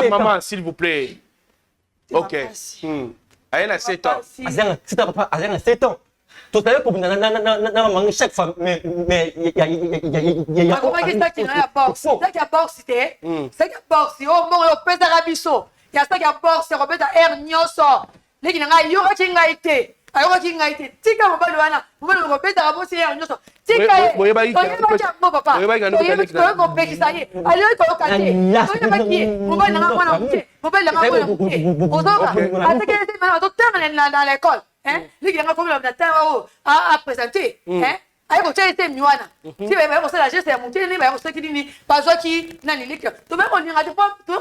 maman s'il vous plaît. OK. Elle a 7 ans. Elle a 7 ans. Tout à l'heure, pour chaque femme, mais il y a ça qui a boxe. Ça qui a boxe, c'était. Ça qui a boxe, oh mon, il pèse à rabisso. Il y a ça qui a boxe, c'est Robert à Air Nyoso. Les qui n'ont pas qui n'a été. Alors qui n'a été. Tika, mon balwana. Vous voulez le Robert à rabisso, Air Nyoso. Tika, mon papa. Mon père qui ça y est. Allez, au quartier. Mon père n'a pas monté. Mon père n'a pas monté. Aux autres, à ce qu'elle était maintenant dans l'école. Les gens comme le matin à présenter. Aïe, quand tu étais miwana. Si vous avez la geste, monter, vous avez ce qui dit, pas toi qui n'a ni l'école. Tu veux on ira pas, tu veux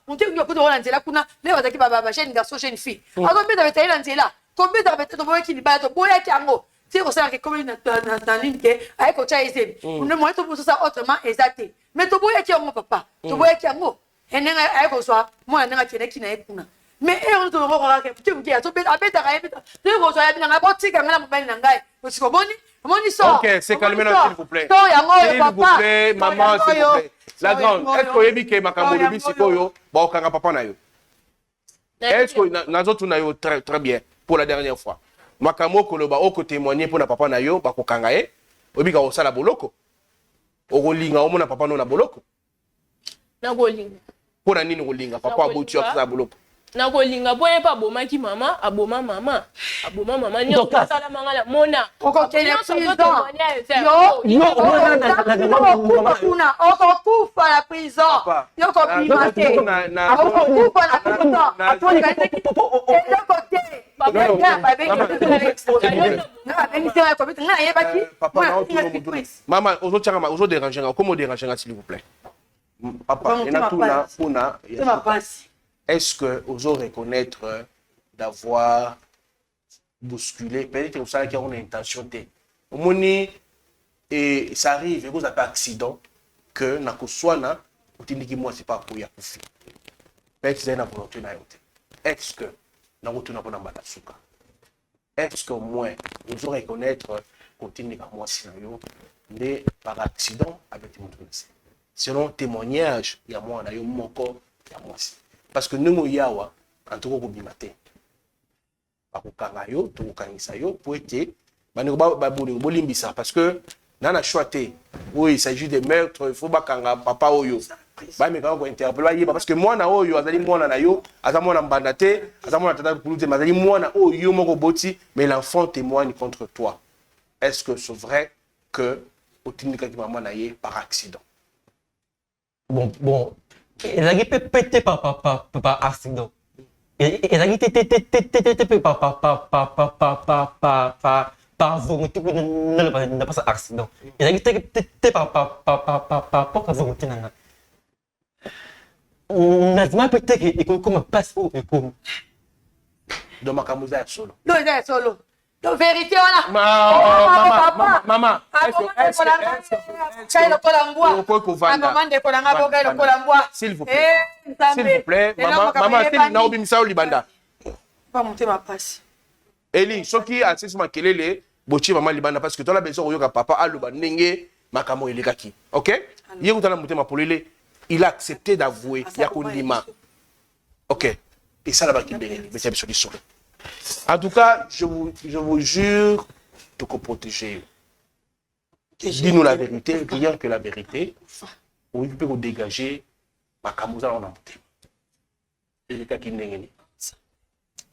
monter une coupe de Roland, c'est là qu'on a, les autres qui va jeune garçon, jeune fille. Alors, combien d'avais été là? Combien d'avais été tombé qui dit, bah, tu bois qui a mot. Si vous savez que comme une ligne qui est, aïe, quand tu as été, on ne montre pas ça autrement exacté. Mais tu bois qui a mon papa, tu bois qui a mot. Et n'est aïe, qu'on soit, moi, n'a qui n'a pas. Mais on te rend que tu me dis à tout bête à bête à répéter. Tu vois, il y a un petit qui a un mobile n'angai. Parce que bon, sort. OK, c'est calmez s'il vous plaît. S'il vous plaît, maman, s'il vous plaît. La grande, est-ce que vous avez makambo de bisikoyo, ba okanga papa na yo? Est-ce que nazotu na yo très bien pour la dernière fois? Makambo koloba oko témoigner pour na papa na yo, ba kokanga ye. Obika osala boloko. Okolinga omona papa no na boloko. Na kolinga. Pour na nini kolinga papa abotu akisa boloko? Na kolinga boye pa bomaki mama aboma mama nyo sala mangala mona okokele prison okokufa la prison yo kopimate okokufa la prison. Maman ozo déranger comment déranger s'il vous plaît? Papa et na tuna pona est-ce que vous allez reconnaître d'avoir bousculé, peut-être que vous savez qu'il y a une intention. Et ça arrive, vous avez un accident, que na kuswana, vous dites que moi c'est pas pour y avoir. Peut-être que vous avez une volonté. Est-ce que na retourne pas dans la souka? Est-ce que au moins vous allez reconnaître que moi c'est né par accident avec mon truc? Sinon, témoignage, il y a moi, il y a mon corps, il y a moi. Parce que nous, yawa, en tout cas, nous bimate. Bakukanga yo, tukangisa yo, pour être, bolimbisa. Parce que, nana choité, oui, il s'agit de meurtres, il faut bakanga papa oyo. Bah, mais quand on interpelle, parce que moi, na oyo, azali moi na yo, azali moi na mbandate, azali moi na tata pulute, mais azali moi na oyo, moko boti, mais l'enfant témoigne contre toi. Est-ce que c'est vrai que, au tinika ki maman na ye, par accident? Bon. Elle a été pété par accident. Elle a été pété par volonté, n'a pas accident. Elle a été pété par volonté. Nazima peut-être que comme passe au écho. Dans ma camusa solo. Non, il est solo. La vérité, voilà. Maman, s'il vous plaît. S'il vous plaît, maman, libanda. Pas monter ma passe. Eli, ce qui a c'est ma kelele, bochi maman libanda parce que toi la besoin yoka papa aluba nenge makamo elekaki. OK? Hier utala monter ma polele, il a accepté d'avouer yakondima. OK. Et ça là-bas qui est mais c'est absolument sûr. En tout cas, je vous jure de vous protéger. Dis-nous la vérité, rien que la vérité. Vous pouvez vous dégager ma camusa en amouté. Et les cas qui n'est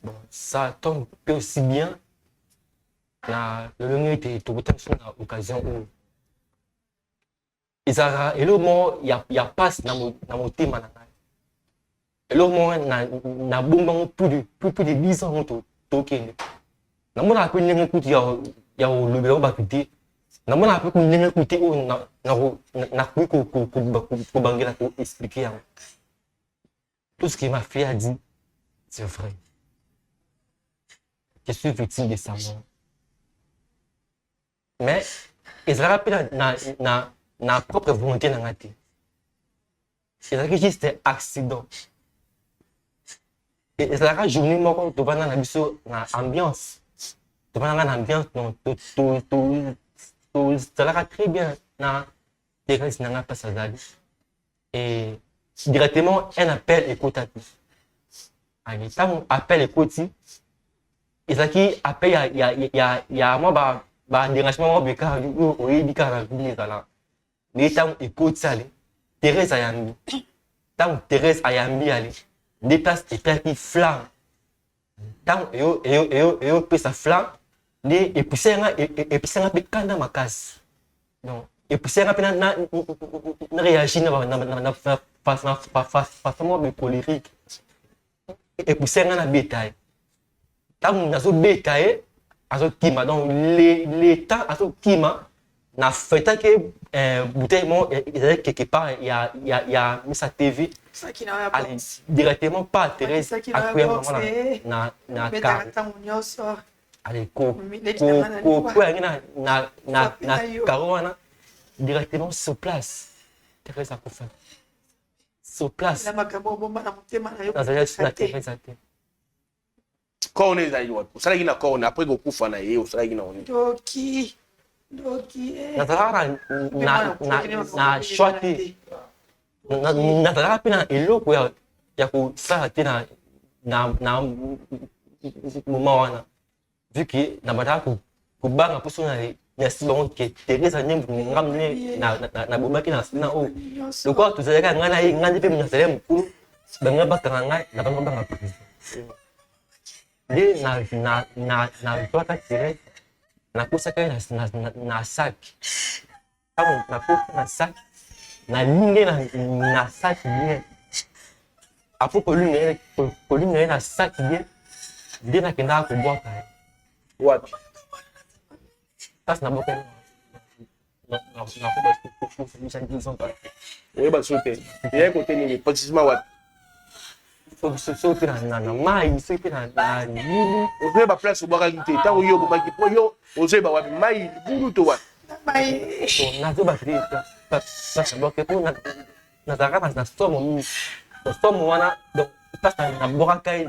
bon, ça tombe aussi bien. Le long était tout le temps sur l'occasion où et le moment il y a passe dans mon thème. Et le moment na bomba plus de 10 ans token. Na mona ko nyenga kuti ya lobelo ba kuti. Na mona ko nyenga kuti o na ko bangela ko expliquer. Tout ce que ma fille a dit, c'est vrai. Je suis victime de sa mort. Mais il se rappelle na propre volonté na ngati. C'est juste un accident. Et la journée, moi, tu vas dans l'ambiance. Tu vas dans l'ambiance, ça va très bien. Thérèse n'a pas ça. Et directement, un appel écoute à tous. Allez, ça, appel écoute. Et ça qui appelle, il y a moi, dérangement, les temps écoute ça. Thérèse Ayambi. Tant Thérèse Ayambi, allez. Déplace et puis qui flamme. Tant et puis ça flamme. Et puis c'est un peu quand ma case. Donc et puis c'est un peu na réagir na façon de colérique. Et puis c'est un bétail. Tant na so bétail, aso kima donc les temps aso kima na fait que bouteille mon quelque part il y a mis sa TV. Ça qui n'a pas directement pas Thérèse après na allez ko na caroana directement sur place Thérèse a fait sur place la makabo bomba na motema na yo na Thérèse a été quand on est d'ailleurs ça là il a quand on après go kufa na yé ça là il a on doki na shwati na pina eloko ya kusala tena na moment wana vu que na badako kubanga poso na sibon ke Thérèse nyembu ngamne na bomaki na sina o loko tuzaleka ngana yi ngani pe mna sele mkulu banga bakanga ngai na banga banga de na toka Thérèse na kosa kai na sac na kosa na sac na ligne na sac bien après colline na sac bien de na kenda ko boka wapi pas na boka na ko ba ko oui ba sauter il y a côté ni précisément wapi faut sauter na mai sauter na lulu on ba place boka kité tant yo ba ki po yo on ba wapi mai bulu to wapi mai na zo ba trita ça bloque pour na zaka na somo wana donc passe na borakai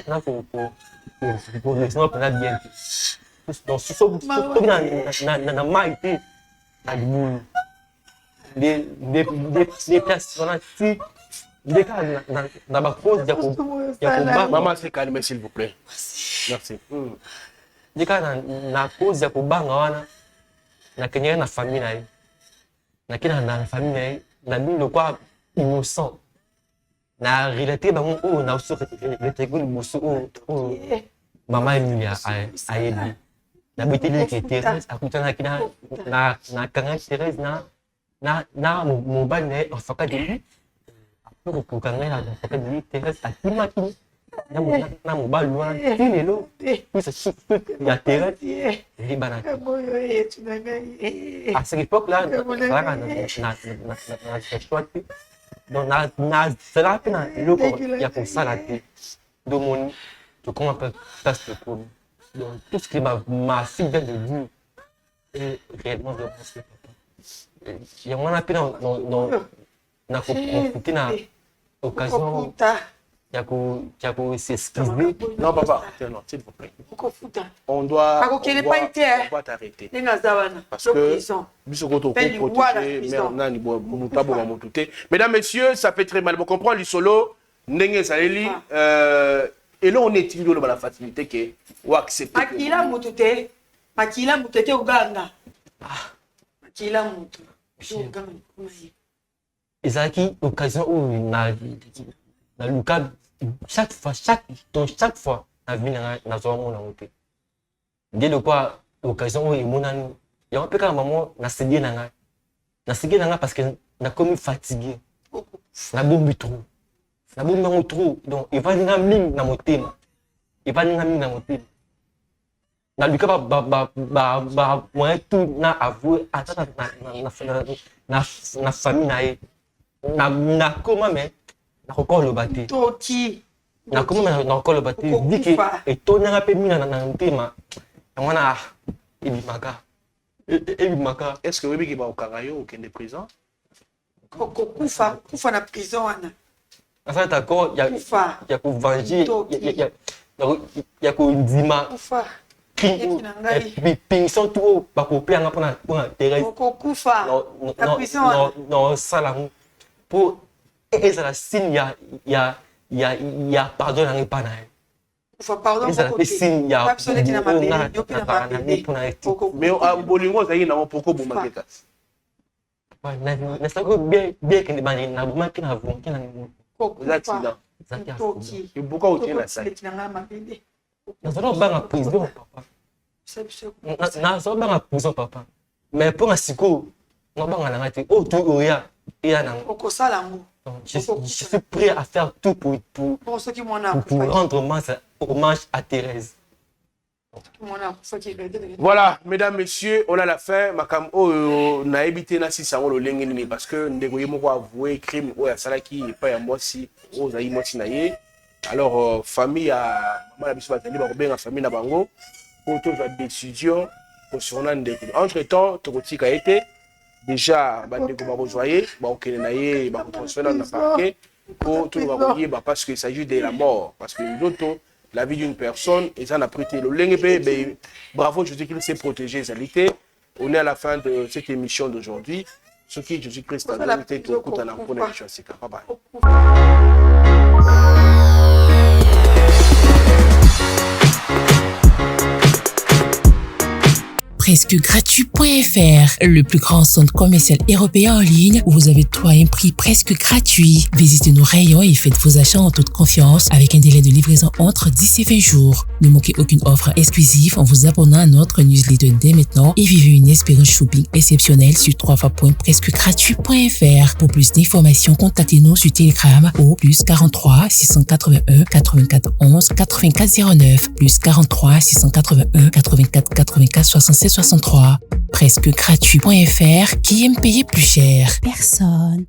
na pour les gens prendre bien donc so na maite na bulu des places wana ti des cas na ba cause ya ko maman c'est calme s'il vous plaît merci des cas na cause ya ko banga wana na kenya na famille na kina na famille na bino quoi innocent na relaté ba on na so retegul musu o mama Emilia ayebi na biteli ke Thérèse akutana kina na kanga Thérèse na mo ba ne ofaka de lui pour ko kanga na ofaka de lui Thérèse akima kini na mo ba loin lelo puis ça ya Thérèse libana à cette époque là na choisi donc c'est là que il y a comme ça la tête de mon de comment on peut passer le coup. Donc tout ce que ma fille vient de dire est réellement de penser papa. Il y a moins appel dans na confronté na occasion. Il y a pour s'excuser. Non, papa, non, s'il vous plaît. On doit t'arrêter. Parce que, mesdames, messieurs, ça fait très mal. Vous comprenez, les solos, et là, on est dans la facilité que vous acceptez. Makila mutute Uganda. Makila mutu. Ezaki occasion où na Lucas chaque fois na vie na zo mona ote. Dès le quoi occasion où emonani ya on peut quand maman na ségué na nga parce que na comme fatigué. Na bombi trop. Na bombi trop donc il va ninga ming na motema. Na Lucas ba moi tout na avoué attends na famille na comment mais na encore le batté toki na comment na encore le batté dit que et ton na pe mina na ntema ngwana ebimaka est-ce que webi ki ba okarayo okende prison kufa na prison wana asa d'accord ya ku venger ya ku ndima kufa puis sont tout ba ko planga pour terrain kufa na prison non salam pour et ça la signe ya pardon na pas na faut pardon pour signe ya absolument na mais bolingo za ina poko bomaketa na sako bien que na bomaki na vonki na accident et pourquoi au tient la salle na zalo banga prison papa na zalo banga prison papa mais pour un siko na banga na ngati o tu oya ya na je suis prêt à faire tout pour rendre hommage à Thérèse. Voilà, mesdames, messieurs, on a la fin. Makam on a évité na si sango le lengeni parce que ndegoye moko avoué crime o ya salaki et pas ya moisi o zayi moisi na ye. Alors famille a mama biso batandi ba kobenga famille na bango pour toute la décision concernant ndeko. Entre-temps, tokotika été déjà bandeko ba rejoyer ba okene na ye ba transférer na parquet pour tout ba koyer parce qu'il s'agit de la mort parce que d'autres la vie d'une personne et ça n'a prêté le lengepe bravo Jésus-Christ s'est protégé égalité. On est à la fin de cette émission d'aujourd'hui. Ce qui Jésus-Christ a donné tout coup à la première émission c'est bye bye. Presque gratuit.fr, le plus grand centre commercial européen en ligne où vous avez tout à un prix presque gratuit. Visitez nos rayons et faites vos achats en toute confiance avec un délai de livraison entre 10 et 20 jours. Ne manquez aucune offre exclusive en vous abonnant à notre newsletter dès maintenant et vivez une expérience shopping exceptionnelle sur www.presquegratuit.fr. Pour plus d'informations, contactez-nous sur Telegram au +43 681 84 11 84 09 +43 681 84 84 67 63. Presque gratuit.fr. Qui aime payer plus cher? Personne.